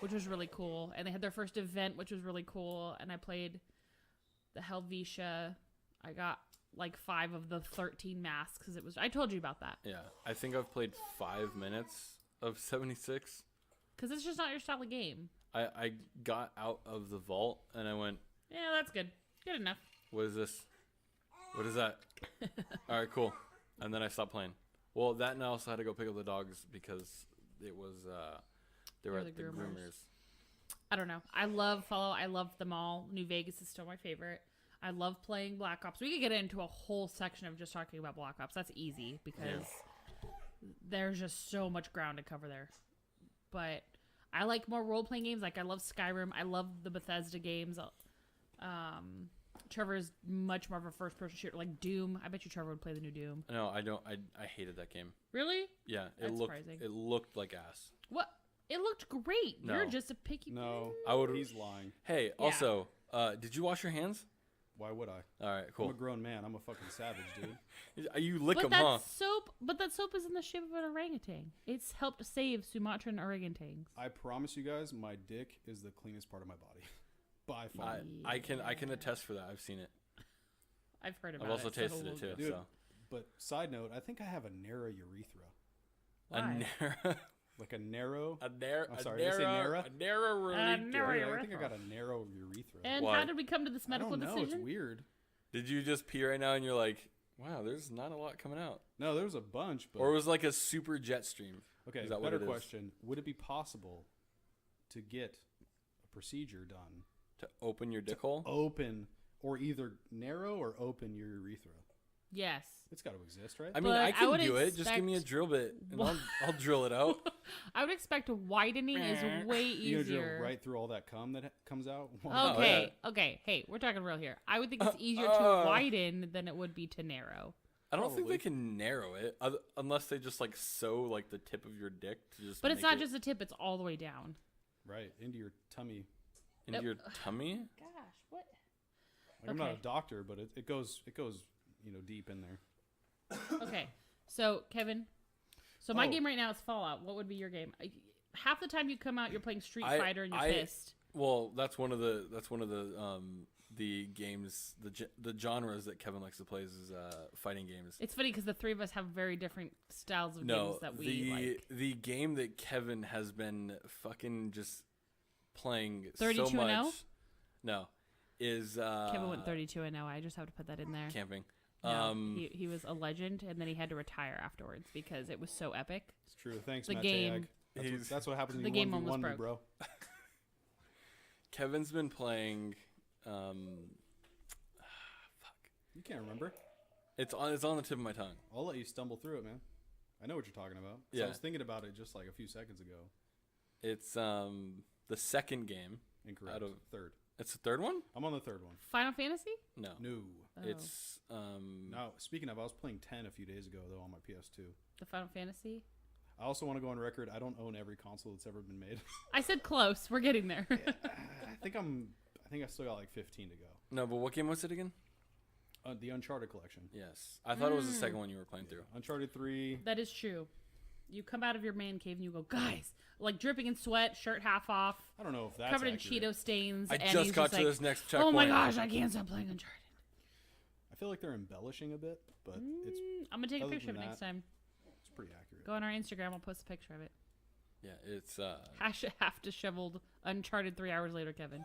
which was really cool. And they had their first event, which was really cool. And I played the Helvetia. I got like 5 of the 13 masks because I told you about that. Yeah, I think I've played 5 minutes of 76. Because it's just not your style of game. I got out of the vault and I went, Yeah, that's good. Good enough. what is this? What is that? All right, cool. And then I stopped playing. Well, that and I also had to go pick up the dogs because it was they were They're at the the groomers. groomers. I don't know. I love Fallout. I love them all. New Vegas is still my favorite. I love playing Black Ops. We could get into a whole section of just talking about Black Ops. That's easy because there's just so much ground to cover there. But I like more role-playing games. Like I love Skyrim. I love the Bethesda games. Trevor's much more of a first-person shooter, like Doom. I bet you Trevor would play the new Doom. No, I don't. I hated that game. Really? Yeah, That's surprising. it looked like ass. What? It looked great. No. You're just a picky. No, I would. he's lying. Hey, also, did you wash your hands? Why would I? All right, I'm cool. a grown man. I'm a fucking savage, dude. You lick But them, huh? that soap is in the shape of an orangutan. It's helped save Sumatran orangutans. I promise you guys, my dick is the cleanest part of my body. By far. I can attest for that. I've seen it. I've heard about I've also it. so tasted we'll it too. go. Dude, So But side note, I think I have a narrow urethra. a Why? narrow, Like a narrow. a sorry, did I say narrow? narrow narrow urethra. I think I got a narrow urethra. And Why? how did we come to this I medical don't know. decision? It's weird. Did you just pee right now and you're like, wow, there's not a lot coming out? No, there was a bunch, but Or it was like a super jet stream? okay. Is that what Better it is? question: would it be possible to get a procedure done To open your dick hole? open or either narrow or open your urethra? Yes. It's got to exist, right? I mean, But I I can would do it. Just give me a expect- drill bit and I'll drill it out. I would expect widening is way you gonna easier. drill right through all that cum that comes out? Okay, okay. Hey, we're talking real here. I would think it's easier to widen than it would be to narrow. I don't think Probably. they can narrow it unless they just like sew like the tip of your dick to just. But it's make not it just the tip; it's all the way down. Right into your tummy. into your tummy. Gosh, what? Like, I'm not a Okay. doctor, but it goes deep in there. Okay, so Kevin, my Oh. game right now is Fallout. What would be your game? Half the time you come out, you're playing Street Fighter and you're pissed. Well, that's one of the games, the genres that Kevin likes to play is fighting games. It's funny because the three of us have very different styles of games that we like. The game that Kevin has been fucking just playing 32 so much. and 0? No, is Kevin went 32 and 0. I just have to put that in there. camping. No, he was a legend, and then he had to retire afterwards because it was so epic. It's true. Thanks, The Matt game- Tayag. That's what happens when the you game 1v1 almost me, broke. bro. Kevin's been playing. Fuck. You can't remember. It's on the tip of my tongue. I'll let you stumble through it, man. I know what you're talking about. So Yeah. I was thinking about it just like a few seconds ago. It's the second game. Incorrect. Out of- Third. It's the third one? I'm on the third one. Final Fantasy? No. No. Oh. It's Now, speaking of, I was playing 10 a few days ago, though, on my PS2. The Final Fantasy? I also want to go on record. I don't own every console that's ever been made. I said close. We're getting there. I think I still got like 15 to go. No, but what game was it again? The Uncharted collection. Yes. I thought it was the second one you were playing through. Uncharted 3. That is true. You come out of your man cave and you go, guys, like dripping in sweat, shirt half off, I don't know if that's covered in accurate. Cheeto stains. I and just he's got to like, this next checkpoint. oh my gosh, I can't stop playing Uncharted. I feel like they're embellishing a bit, but it's I'm going to take a other picture of it than next that- time. pretty accurate. Go on our Instagram. I'll post a picture of it. Yeah, it's Half disheveled Uncharted 3 hours later, Kevin.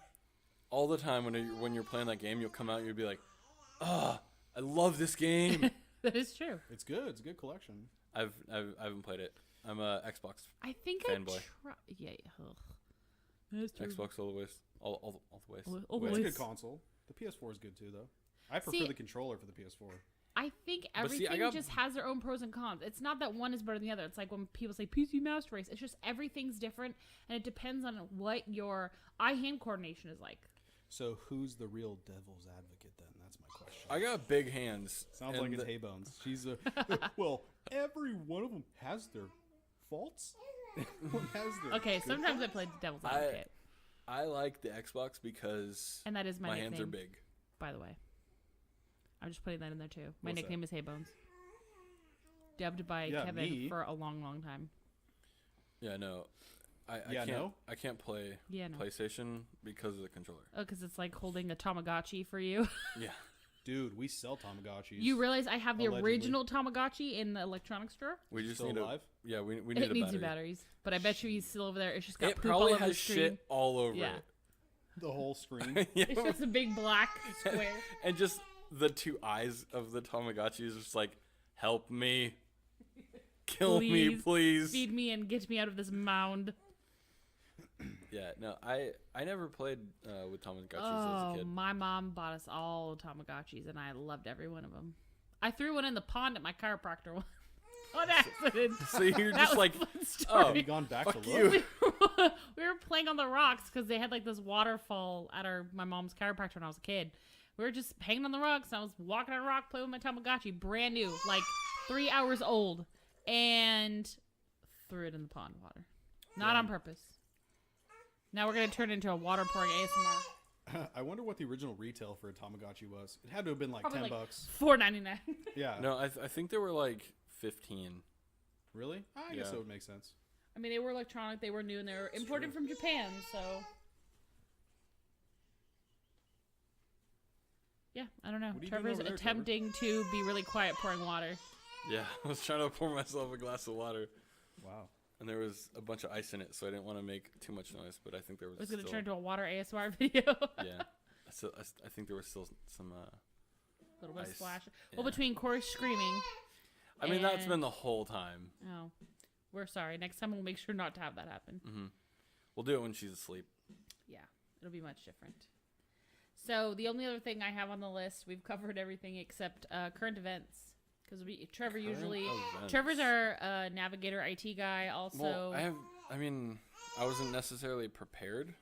all the time when you're playing that game, you'll come out and you'll be like, "Ah, I love this game." That is true. It's good. It's a good collection. I haven't played it. I'm a Xbox I think Fanboy. Yeah. Ugh. That's true. Xbox all the ways, all the ways. All the It's a ways. good console. The PS4 is good too, though. I prefer See- the controller for the PS4. I think But see, everything I got- just has their own pros and cons. It's not that one is better than the other. It's like when people say PC mouse race. It's just everything's different, and it depends on what your eye-hand coordination is like. So who's the real devil's advocate then? That's my question. I got big hands. Sounds and like it's Hay Bones. She's a well. Every one of them has their faults. Everyone has their Okay, good sometimes I parts. play devil's advocate, I like the Xbox because and that is my nickname. hands are big. By the way, I'm just putting that in there too. My What's nickname is Hay Bones, dubbed by Yeah, Kevin me. for a long, long time. Yeah, no. I Yeah, can't. no? I can't play Yeah, no. PlayStation because of the controller. Oh, because it's like holding a Tamagotchi for you. Yeah. Dude, we sell Tamagotchis. You realize I have the Allegedly. original Tamagotchi in the electronics store? We just Still need alive? we need It a needs battery. new batteries, but I bet you he's still over there. It's just got It poop all probably over the has screen. shit all over Yeah. the whole screen. it. Yeah. It's just a big black square. And just the two eyes of the Tamagotchi is just like, help me. Kill me, please. Feed me and get me out of this mound. Yeah, no, I never played with Tamagotchis Oh, as a kid. my mom bought us all Tamagotchis, and I loved every one of them. I threw one in the pond at my chiropractor once. On accident. So you're That just was like, a fun Have story. you gone back fuck to you. look? We were playing on the rocks because they had like this waterfall at my mom's chiropractor when I was a kid. We were just hanging on the rocks. And I was walking on a rock, playing with my Tamagotchi, brand new, like 3 hours old, and threw it in the pond water. Not on purpose. Now we're gonna turn it into a water pouring ASMR. I wonder what the original retail for a Tamagotchi was. It had to have been like Probably $10. like $4.99. Yeah. No, I think they were like 15. Really? I guess Yeah. that would make sense. I mean, they were electronic, they were new, and they were imported from Japan, so. Yeah, I don't know. What are you doing Trevor's over there, attempting to be really quiet pouring water. Yeah, I was trying to pour myself a glass of water, Wow. and there was a bunch of ice in it, so I didn't want to make too much noise. But I think there was. I was going to still, turn into a water ASMR video. Yeah, I think there was still some. A little bit of Ice, splash. yeah. Well, between Corey screaming. I mean, that's and- been the whole time. Oh, we're sorry. Next time we'll make sure not to have that happen. Hmm. We'll do it when she's asleep. Yeah, it'll be much different. So the only other thing I have on the list, we've covered everything except current events. Because Trevor usually... Events. Trevor's our navigator IT guy also. Well, I wasn't necessarily prepared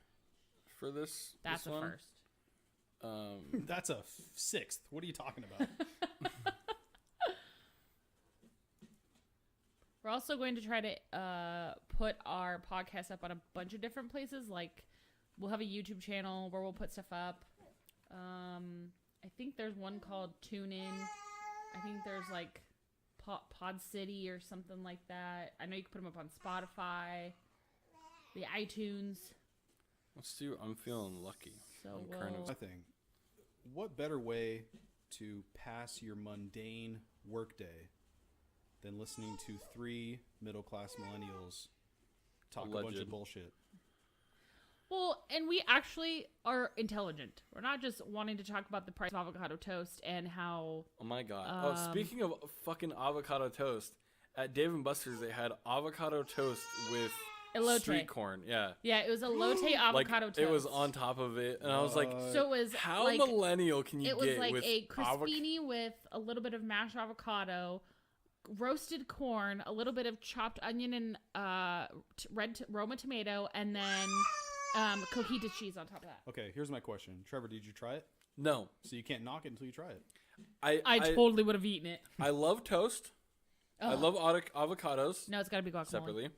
for this. That's this a one. first. That's a sixth. What are you talking about? We're also going to try to put our podcast up on a bunch of different places. Like, we'll have a YouTube channel where we'll put stuff up. I think there's one called TuneIn. I think there's like Pod City or something like that. I know you can put them up on Spotify, the iTunes. Let's do. I'm feeling lucky. So I'm kind of. I think, what better way to pass your mundane workday than listening to 3 middle class millennials talk a bunch of bullshit? Well, and we actually are intelligent. We're not just wanting to talk about the price of avocado toast and how... Oh my god. Speaking of fucking avocado toast, at Dave & Buster's they had avocado toast with elote. street corn. Yeah. Yeah, it was elote avocado toast. It was on top of it, and I was like, so it was how like, millennial can you it was get like with a crispini with a little bit of mashed avocado, roasted corn, a little bit of chopped onion and red Roma tomato, and then... cojita cheese on top of that. Okay, here's my question. Trevor, did you try it? No. So you can't knock it until you try it. I totally would have eaten it. I love toast. I love avocados. No, it's got to be guacamole. Separately.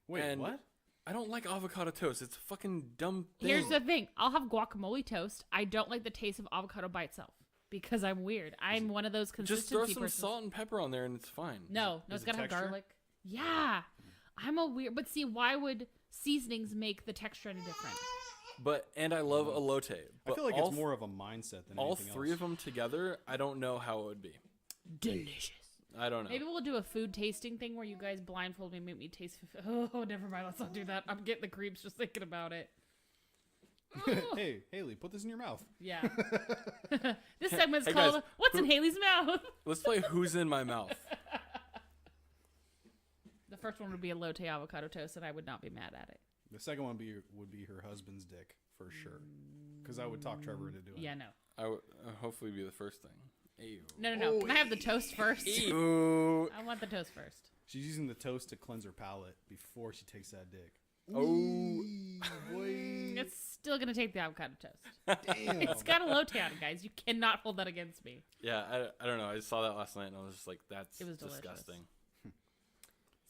Wait, and what? I don't like avocado toast. It's a fucking dumb thing. Here's the thing. I'll have guacamole toast. I don't like the taste of avocado by itself because I'm weird. I'm one of those consistency Just throw some persons. salt and pepper on there and it's fine. No, it's got to have garlic. Yeah. I'm a weird... But see, why would seasonings make the texture any different? And I love elote. But I feel like it's more of a mindset than all anything three else. of them together, I don't know how it would be. Delicious. I don't know. Maybe we'll do a food tasting thing where you guys blindfold me and make me taste... Oh, never mind. Let's not do that. I'm getting the creeps just thinking about it. Hey, Haley, put this in your mouth. Yeah. This segment's Hey, called guys, What's in Haley's Mouth? Let's play Who's in My Mouth. The first one would be elote avocado toast, and I would not be mad at it. The second one would be her husband's dick, for sure. Because I would talk Trevor into doing it. Yeah, no. I would hopefully be the first thing. Ew. No. Can I have the toast first? Ew. I want the toast first. She's using the toast to cleanse her palate before she takes that dick. Oh. Boy. It's still going to take the avocado toast. Damn. It's got elote on it, guys. You cannot hold that against me. Yeah, I don't know. I saw that last night and I was just like, that's It was delicious. disgusting.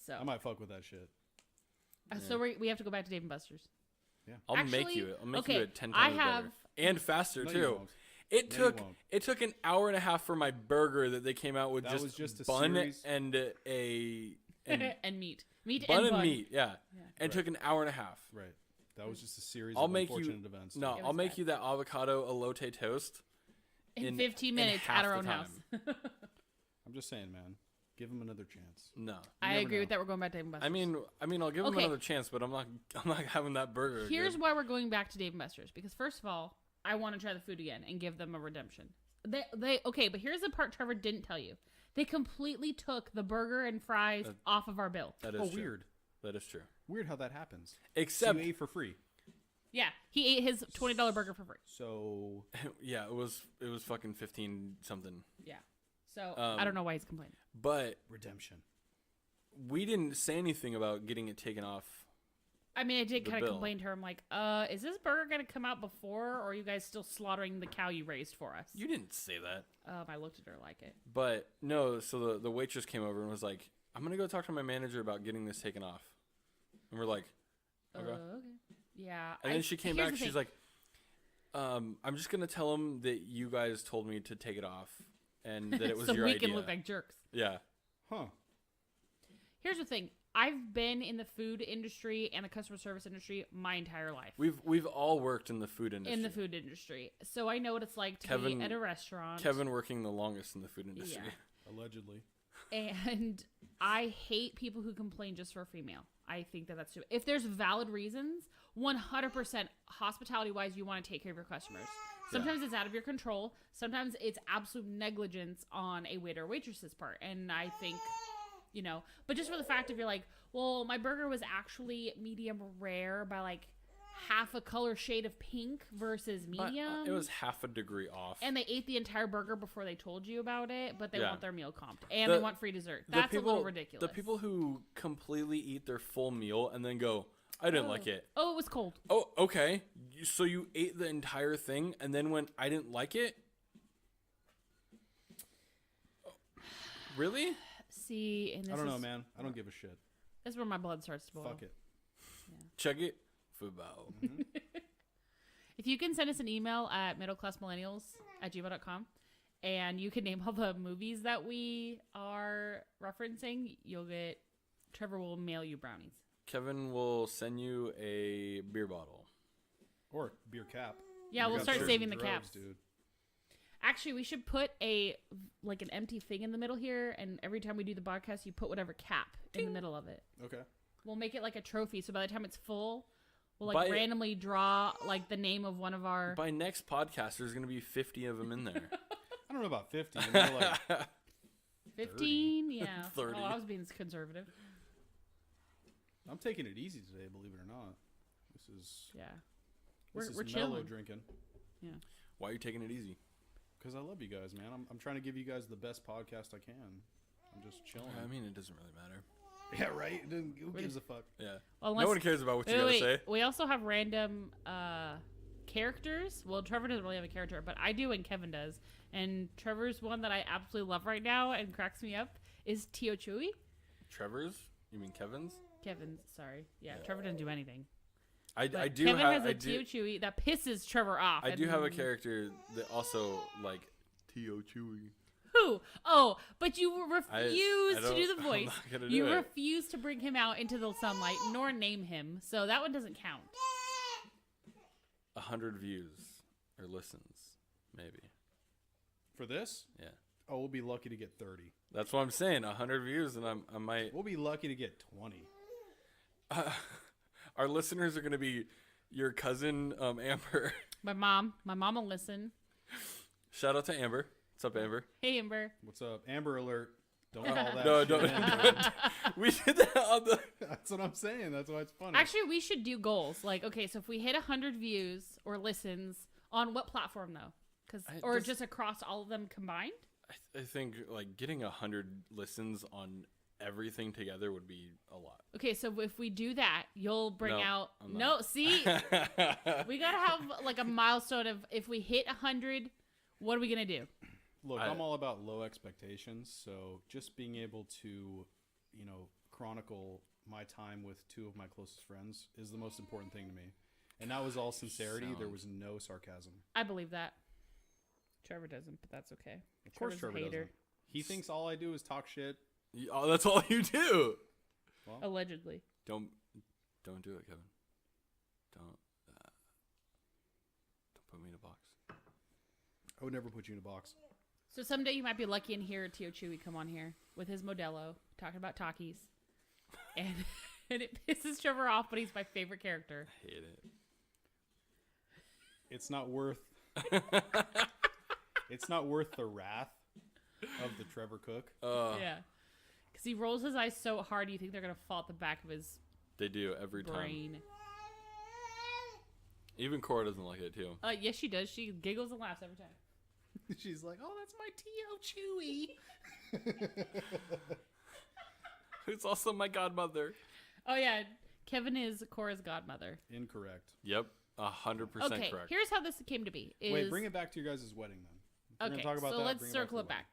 So, I might fuck with that shit. so we have to go back to Dave & Buster's. Yeah. I'll make you it 10 times better. And faster No, too. you won't. It No, you took won't. it took an hour and a half for my burger that they came out with That was just a bun series. and a And meat. Meat bun and and bun. meat, yeah. And it took an hour and a half. Right. That was just a series I'll of make you unfortunate events. No, It I'll was make bad. you that avocado elote toast In 15 in minutes half at our the own time. house. I'm just saying, man. Give him another chance. No. I never agree know. with that. We're going back to Dave & Buster's. I mean I'll give him Okay. another chance, but I'm not having that burger. Here's again. why we're going back to Dave & Buster's. Because first of all, I want to try the food again and give them a redemption. Okay, but here's the part Trevor didn't tell you. They completely took the burger and fries off of our bill. That is Oh, true. weird. That is true. Weird how that happens. Except So you ate for free. Yeah, he ate his $20 burger for free. So yeah, it was fucking 15 something. Yeah. So I don't know why he's complaining. But redemption. we didn't say anything about getting it taken off. I mean, I did The kind of bill. complain to her. I'm like, is this burger going to come out before, or are you guys still slaughtering the cow you raised for us? You didn't say that. I looked at her like it. But no, so the waitress came over and was like, I'm going to go talk to my manager about getting this taken off. And we're like, okay. Okay. Yeah. And then she came here's back, the she's thing. like, I'm just going to tell him that you guys told me to take it off and that it was so your we idea. can look like jerks. Yeah. Huh. Here's the thing. I've been in the food industry and the customer service industry my entire life. We've all worked in the food industry. In the food industry. So I know what it's like to Kevin- be at a restaurant. Kevin working the longest in the food industry. Yeah. Allegedly. And I hate people who complain just for a female. I think that that's stupid. If there's valid reasons, 100% hospitality-wise, you want to take care of your customers. Sometimes it's out of your control. Sometimes it's absolute negligence on a waiter or waitress's part. And I think, you know, but just for the fact if you're like, well, my burger was actually medium rare by like half a color shade of pink versus medium. It was half a degree off. And they ate the entire burger before they told you about it, but they Yeah. want their meal comped. And they want free dessert. That's a little ridiculous. The people who completely eat their full meal and then go, I didn't like it. Oh, it was cold. Oh, okay. So you ate the entire thing and then when I didn't like it? Really? See, and this I don't know, is, man. I don't give a shit. This is where my blood starts to boil. Fuck it. Check it. Football. If you can send us an email at midclassmillennials@gmail.com and you can name all the movies that we are referencing, Trevor will mail you brownies. Kevin will send you a beer bottle. Or beer cap. Yeah, we'll start saving the caps. Dude. Actually, we should put an empty thing in the middle here, and every time we do the podcast, you put whatever cap in the middle of it. Okay. We'll make it like a trophy, so by the time it's full, we'll randomly draw the name of one of our... By next podcast, there's going to be 50 of them in there. I don't know about 50. More like 15? Yeah. 30. Oh, I was being conservative. I'm taking it easy today, believe it or not. This is... Yeah. This We're is mellow chilling. drinking. Yeah. Why are you taking it easy? Because I love you guys, man. I'm trying to give you guys the best podcast I can. I'm just chilling. I mean, it doesn't really matter. Yeah, right? Who gives a fuck? Yeah. Well, no one cares about what you gotta say. We also have random characters. Well, Trevor doesn't really have a character, but I do and Kevin does. And Trevor's one that I absolutely love right now and cracks me up is Tio Chewy. Trevor's? You mean Kevin's? Kevin's, sorry. Yeah, Trevor doesn't do anything. I do Kevin have has a Tio Chewy that pisses Trevor off. I do have a character that also like Tio Chewy. Who? Oh, but you refuse to do the voice. I'm not gonna do you it. refuse to bring him out into the sunlight nor name him. So that one doesn't count. 100 views or listens, maybe. For this? Yeah. Oh, we'll be lucky to get 30. That's what I'm saying. 100 views, and I might. We'll be lucky to get 20. Our listeners are going to be your cousin, Amber. My mom will listen. Shout out to Amber. What's up, Amber? Hey, Amber. What's up? Amber alert. Don't call that No, shit don't. in. We did that on the. That's what I'm saying. That's why it's funny. Actually, we should do goals. Like, okay, so if we hit 100 views or listens, on what platform though? Or just across all of them combined? I think like getting 100 listens on everything together would be a lot. Okay, so if we do that, you'll bring No, out... I'm No, not. see? We got to have like a milestone of if we hit 100, what are we going to do? Look, I'm all about low expectations, so just being able to, chronicle my time with two of my closest friends is the most important thing to me. And that was all sincerity. There was no sarcasm. I believe that. Trevor doesn't, but that's okay. Of course Trevor's Trevor a hater. doesn't. He thinks all I do is talk shit. Oh, that's all you do. Well, Allegedly. Don't do it, Kevin. Don't put me in a box. I would never put you in a box. So someday you might be lucky and hear Tio Chewy come on here with his Modelo talking about Takis. And it pisses Trevor off, but he's my favorite character. I hate it. It's not worth the wrath of the Trevor Cook. Yeah. Because he rolls his eyes so hard you think they're going to fall at the back of his They do every brain. time. Even Cora doesn't like it too. Yes, she does. She giggles and laughs every time. She's like, "Oh, that's my Tio Chewy." Who's also my godmother. Oh, yeah. Kevin is Cora's godmother. Incorrect. Yep, 100% Okay, correct. here's how this came to be. Wait, bring it back to your guys' wedding then. If we're Okay, gonna talk about so that, let's bring circle to it the back.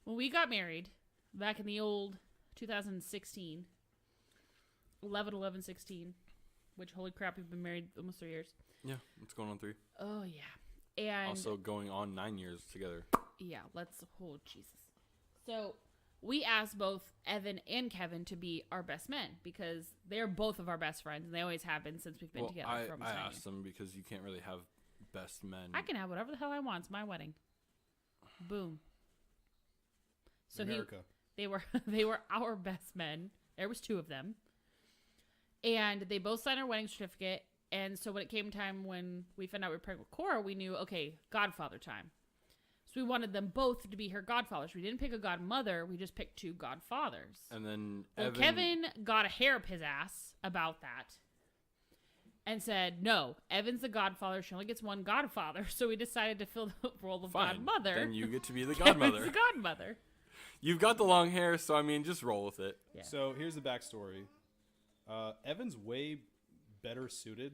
When we got married, back in the old 2016, 11/11/16, which, holy crap, we've been married almost 3 years. Yeah, it's going on 3. Oh, yeah. And Also going on 9 years together. yeah, oh, Jesus. So we asked both Evan and Kevin to be our best men because they're both of our best friends, and they always have been since we've been together for almost I 9 asked them because you can't really have best men. I can have whatever the hell I want. It's my wedding. Boom. So America. they were our best men. There was 2 of them. And they both signed our wedding certificate. And so when it came time when we found out we were pregnant with Cora, we knew, okay, godfather time. So we wanted them both to be her godfathers. We didn't pick a godmother. We just picked 2 godfathers. And then Kevin got a hair up his ass about that and said, no, Evan's the godfather. She only gets 1 godfather. So we decided to fill the role of godmother. Then you get to be the Kevin's godmother. the godmother. You've got the long hair, so I mean, just roll with it. Yeah. So here's the backstory. Evan's way better suited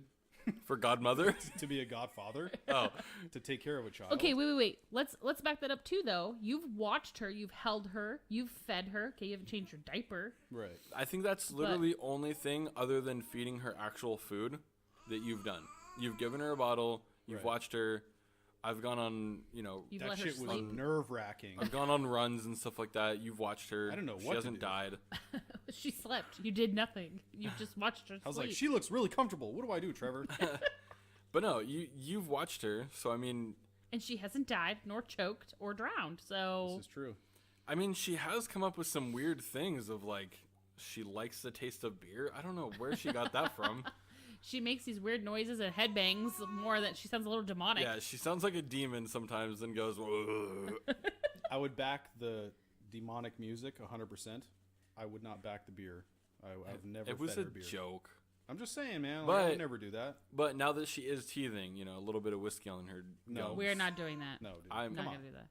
For godmother? to be a godfather. Oh. To take care of a child. Okay, wait. Let's back that up too, though. You've watched her, you've held her, you've fed her. Okay, you haven't changed her diaper. Right. I think that's literally the only thing other than feeding her actual food that you've done. You've given her a bottle. You've Right. watched her. I've gone on, You've That let her shit was sleep. nerve-wracking. I've gone on runs and stuff like that. You've watched her. I don't know She what to hasn't do. died. She slept. You did nothing. You just watched her I was sleep. like, she looks really comfortable. What do I do, Trevor? But no, you've watched her. So, I mean, And she hasn't died, nor choked, or drowned. So This is true. she has come up with some weird things of like, she likes the taste of beer. I don't know where she got that from. she makes these weird noises and headbangs more that she sounds a little demonic. Yeah, she sounds like a demon sometimes and goes, "Ugh." I would back the demonic music 100%. I would not back the beer. I've never It was fed a her beer. joke. I'm just saying, man. But- I would never do that. But now that she is teething, a little bit of whiskey on her No. gums, We're not doing that. No, dude. I'm- Not Come gonna on. do that.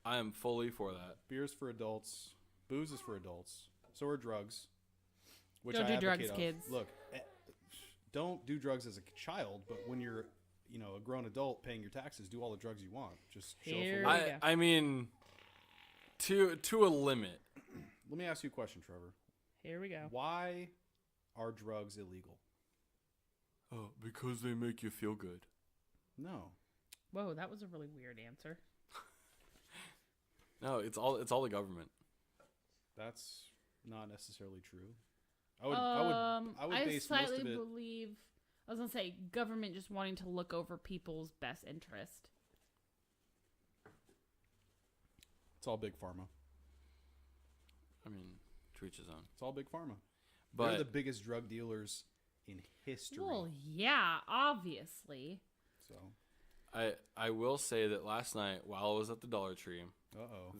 I am fully for that. Beer's for adults. Booze is for adults. So are drugs. Which Don't I do drugs, advocate of. kids. Look, don't do drugs as a child, but when you're, a grown adult paying your taxes, do all the drugs you want. Just show Here up we for go. I mean, to a limit. Let me ask you a question, Trevor. Here we go. Why are drugs illegal? Oh, because they make you feel good. No. Whoa, that was a really weird answer. No, it's all the government. That's not necessarily true. I would base most slightly of it. believe. I was gonna say government just wanting to look over people's best interest. It's all big pharma. I mean, to each his own. It's all big pharma. But They're the biggest drug dealers in history. Well, yeah, obviously. So, I will say that last night while I was at the Dollar Tree,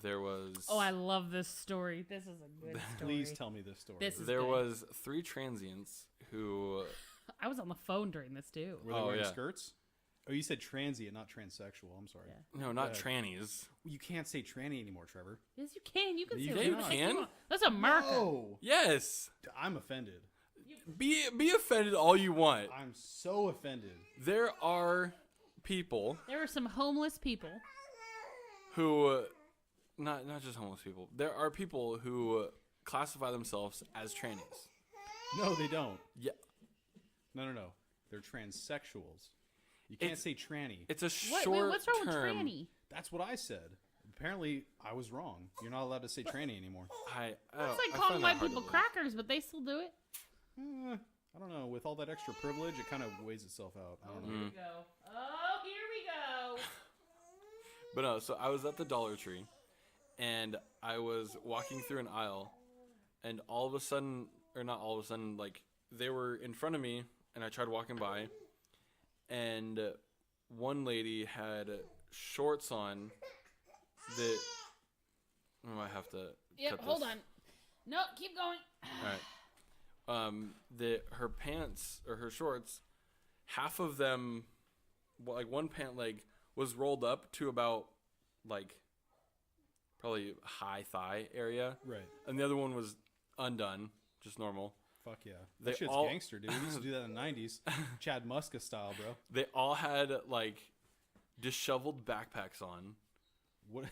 there was Oh, I love this story. This is a good story. please tell me this story. This is there good. was 3 transients who I was on the phone during this too. Were they Oh, wearing yeah. skirts? Oh, you said transient, not transsexual. I'm sorry. Yeah. no, not ahead. trannies. You can't say tranny anymore, Trevor. Yes, you can. You can You say can. whatever the heck You you can? want. That's America. No, Yes. I'm offended. Be offended all you want. I'm so offended. There are people There are some homeless people. who not just homeless people. There are people who classify themselves as trannies. No, they don't. Yeah. No. They're transsexuals. You can't It's- say tranny. It's a Wait, short what's wrong with term. tranny? That's what I said. Apparently, I was wrong. You're not allowed to say tranny anymore. It's I like find calling that white hard to people believe. crackers, but they still do it. I don't know. With all that extra privilege, it kind of weighs itself out. I don't know. Here we go. Oh, here we go. But no, so I was at the Dollar Tree, and I was walking through an aisle, and all of a sudden, or not all of a sudden, like, they were in front of me, and I tried walking by, and one lady had shorts on that... I might have to Yep, cut hold this. on. No, keep going. All right. Her pants, or her shorts, half of them, like one pant leg, was rolled up to about, like, probably high thigh area. Right. And the other one was undone, just normal. Fuck yeah. They That shit's all- gangster, dude. We used to do that in the 90s. Chad Muska style, bro. They all had, like, disheveled backpacks on. What?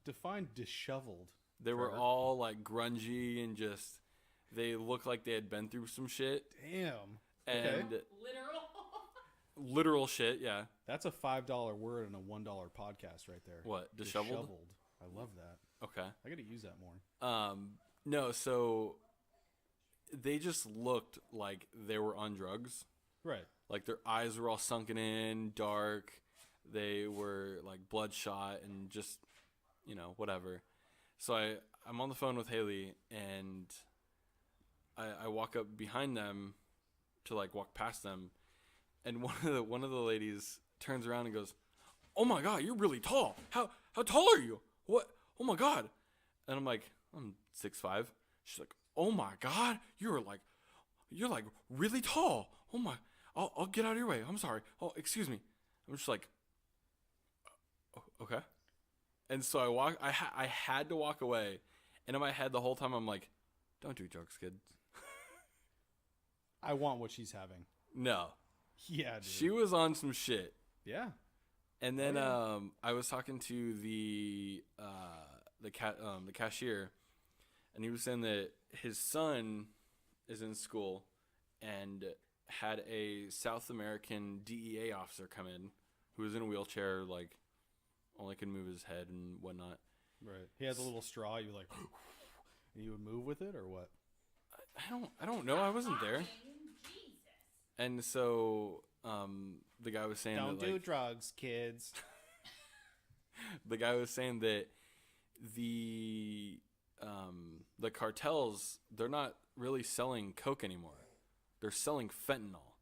Define disheveled. They were Trevor. all, like, grungy and just, they looked like they had been through some shit. Damn. And Okay. Literal. literal shit, yeah. That's a $5 word in a $1 podcast right there. What, disheveled? I love that. Okay. I got to use that more. No, so they just looked like they were on drugs. Right. Like their eyes were all sunken in, dark. They were like bloodshot and just, whatever. So I'm on the phone with Haley, and I walk up behind them to like walk past them, and one of the ladies turns around and goes, "Oh my God, you're really tall. How tall are you? What? Oh my God!" And I'm like, "I'm 6'5". She's like, "Oh my God, you're like really tall. Oh my, I'll get out of your way. I'm sorry. Oh, excuse me." I'm just like, okay. And so I had to walk away, and in my head the whole time I'm like, "Don't do drugs, kid." I want what she's having. No, Yeah, dude. she was on some shit. Yeah. And then Oh, I was talking to the cashier, and he was saying that his son is in school and had a South American DEA officer come in who was in a wheelchair, like only could move his head and whatnot. Right. He has a little straw. You like, and you would move with it or what? I don't know. I wasn't there. And so the guy was saying Don't that, do like, drugs, kids. the guy was saying that the cartels, they're not really selling coke anymore. They're selling fentanyl.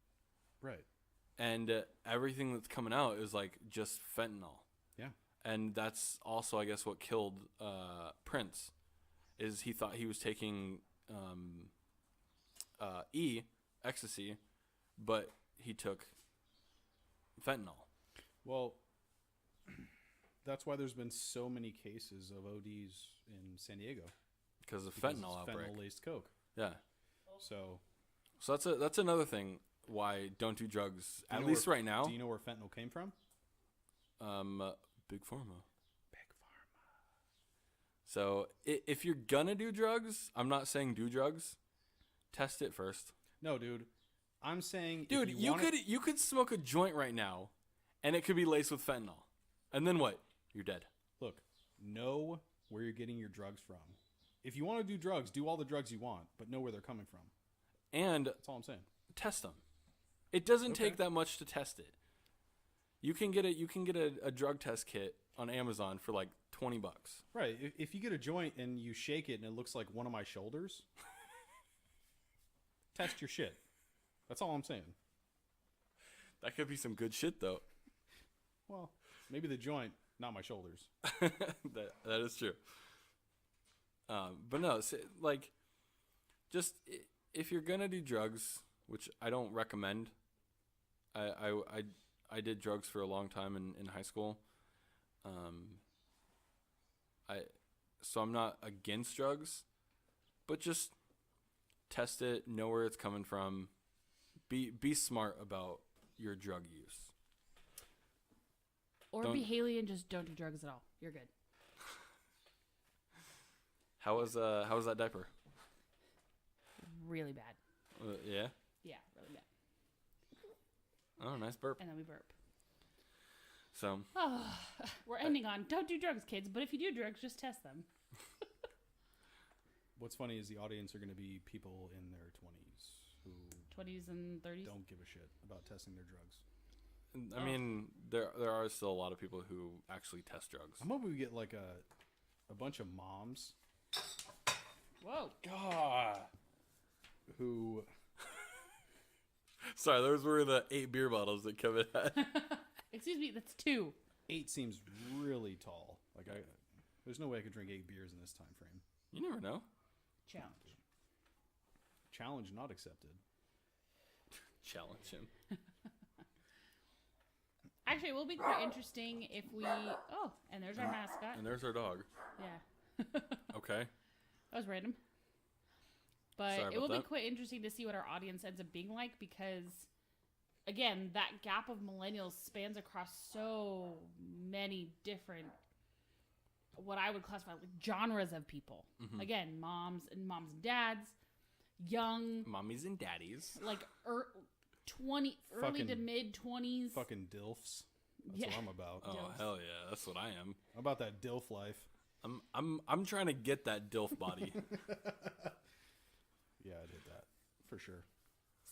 Right. And everything that's coming out is like just fentanyl. Yeah. And that's also, I guess, what killed Prince, is he thought he was taking ecstasy, but he took fentanyl. Well, that's why there's been so many cases of ODs in San Diego. Because of fentanyl outbreak. Fentanyl-laced coke. Yeah. So that's another thing why don't do drugs, at least right now. Do you know where fentanyl came from? Big Pharma. Big Pharma. So if you're gonna do drugs, I'm not saying do drugs. Test it first. No, dude. I'm saying, dude, you could smoke a joint right now, and it could be laced with fentanyl, and then what? You're dead. Look, know where you're getting your drugs from. If you want to do drugs, do all the drugs you want, but know where they're coming from. And that's all I'm saying. Test them. It doesn't take that much to test it. You can get a drug test kit on Amazon for like $20. Right. If you get a joint and you shake it and it looks like one of my shoulders, test your shit. That's all I'm saying. That could be some good shit, though. Well, maybe the joint, not my shoulders. that is true. But no, like, just if you're gonna do drugs, which I don't recommend. I did drugs for a long time in high school. So I'm not against drugs, but just test it, know where it's coming from. Be smart about your drug use. Or be Haley and just don't do drugs at all. You're good. How was that diaper? Really bad. Yeah? Yeah, really bad. Oh, nice burp. And then we burp. So. Oh, we're ending on don't do drugs, kids. But if you do drugs, just test them. What's funny is the audience are going to be people in their 20s who 20s and 30s don't give a shit about testing their drugs. I mean, there are still a lot of people who actually test drugs. I'm hoping we get like a bunch of moms. Whoa. God. Who. Sorry, those were the 8 beer bottles that Kevin had. Excuse me, that's 2. 8 seems really tall. Like there's no way I could drink 8 beers in this time frame. You never know. Challenge not accepted. Challenge him. Actually, it will be quite interesting if we... Oh, and there's our mascot. And there's our dog. Yeah. Okay. That was random. But it will be quite interesting to see what our audience ends up being like because, again, that gap of millennials spans across so many different, what I would classify like genres of people. Mm-hmm. Again, moms and dads, young. Mommies and daddies. Like early to mid 20s. Fucking DILFs. That's what I'm about. Oh, DILFs. hell yeah. That's what I am. I'm about that DILF life. I'm trying to get that DILF body. Yeah, I did that. For sure.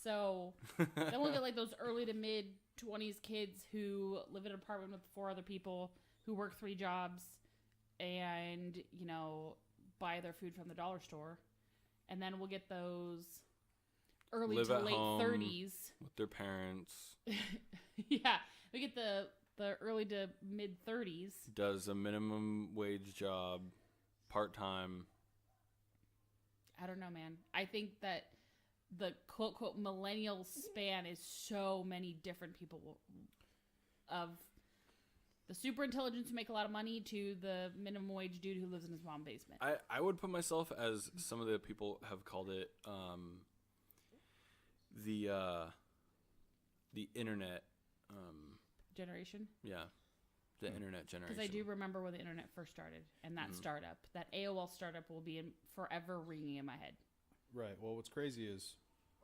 So, then we'll get like those early to mid 20s kids who live in an apartment with 4 other people who work 3 jobs and, you know, buy their food from the dollar store. And then we'll get those early Live to at late home 30s. With their parents. Yeah. We get the early to mid 30s. Does a minimum wage job, part-time. I don't know, man. I think that the quote millennial span is so many different people, of the super intelligents who make a lot of money to the minimum wage dude who lives in his mom's basement. I would put myself as some of the people have called it the internet generation. Yeah. The internet generation. Because I do remember when the internet first started, and that startup, that AOL startup, will be forever ringing in my head. Right. Well, what's crazy is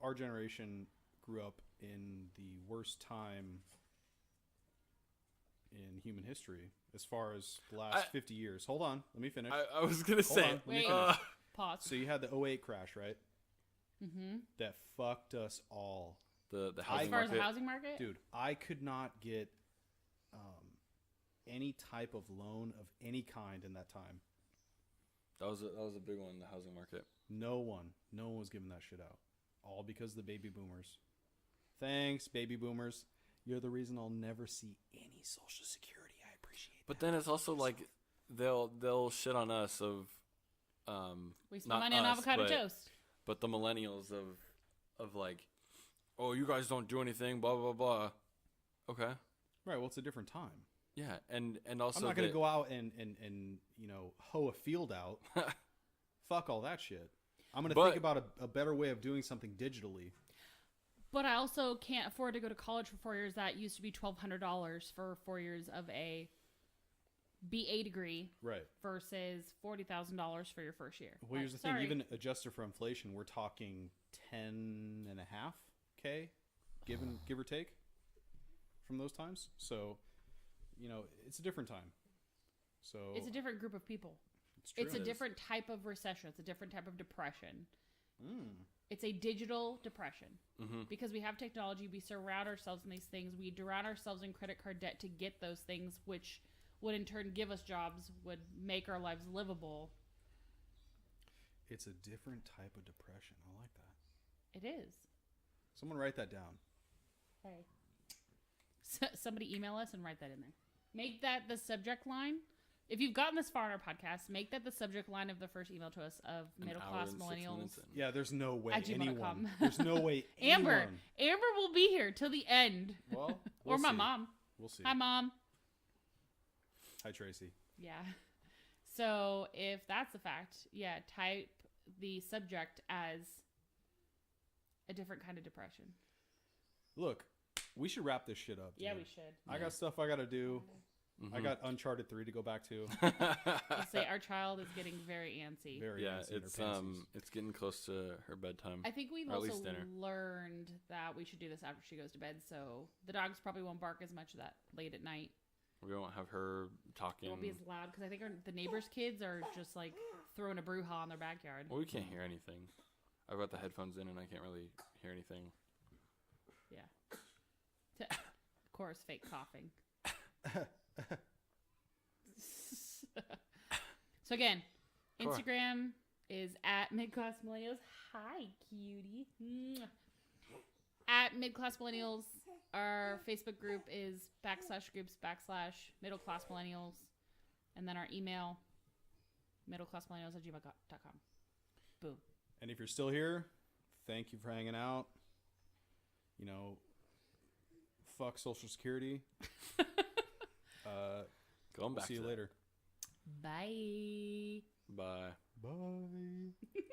our generation grew up in the worst time in human history as far as the last 50 years. Hold on, let me finish. I was gonna Hold say. on, let me Wait. finish. Pause. So you had the '08 crash, right? Mm-hmm. That fucked us all. The As housing far as the market. housing market, Dude, I could not get any type of loan of any kind in that time. That was a big one. The housing market. No one was giving that shit out. All because of the baby boomers. Thanks, baby boomers. You're the reason I'll never see any Social Security. I appreciate But that. then it's also like they'll shit on us of we spend not money on us, avocado but- toast. but the millennials of like, oh, you guys don't do anything, blah blah blah. Okay. Right, well, it's a different time. Yeah, and also I'm not going to go out and hoe a field out. Fuck all that shit. I'm going to think about a better way of doing something digitally. But I also can't afford to go to college for 4 years. That used to be $1,200 for 4 years of a BA degree, Right. versus $40,000 for your first year. Well, here's the thing. Sorry. Even adjusted for inflation, we're talking 10.5K, give or take, from those times. So, it's a different time. So It's a different group of people. It's true. It's a different type of recession. It's a different type of depression. Mm. It's a digital depression. Mm-hmm. Because we have technology, we surround ourselves in these things. We drown ourselves in credit card debt to get those things, which would in turn give us jobs, would make our lives livable. It's a different type of depression. I like that. It is. Someone write that down. Hey. Somebody email us and write that in there. Make that the subject line. If you've gotten this far in our podcast, make that the subject line of the first email to us of Middle Class Millennials. Yeah, there's no way At gmail.com. anyone. There's no way Amber. anyone. Amber will be here till the end. Well, Or we'll my see. mom. We'll see. Hi, Mom. Hi, Tracy. Yeah. So if that's a fact, yeah, type the subject as a different kind of depression. Look, we should wrap this shit up. Yeah, dude. we should. I got stuff I got to do. Mm-hmm. I got Uncharted 3 to go back to. Let's say our child is getting very antsy. Very Yeah, antsy in it's her pansies. it's getting close to her bedtime. I think we've Or at also least dinner. learned that we should do this after she goes to bed, so the dogs probably won't bark as much that late at night. We won't have her It talking. won't be as loud because I think the neighbors' kids are just like throwing a brouhaha in their backyard. Well, we can't hear anything. I've got the headphones in and I can't really hear anything. Yeah. Of course, fake coughing. So again, Cool. Instagram is at midclass millennials. Hi, cutie. Mwah. At midclass millennials. Our Facebook group is /groups/ middle class millennials, and then our email middleclassmillennials@gmail.com. Boom. And if you're still here, thank you for hanging out. Fuck Social Security. Going back See to you that. later. Bye. Bye. Bye.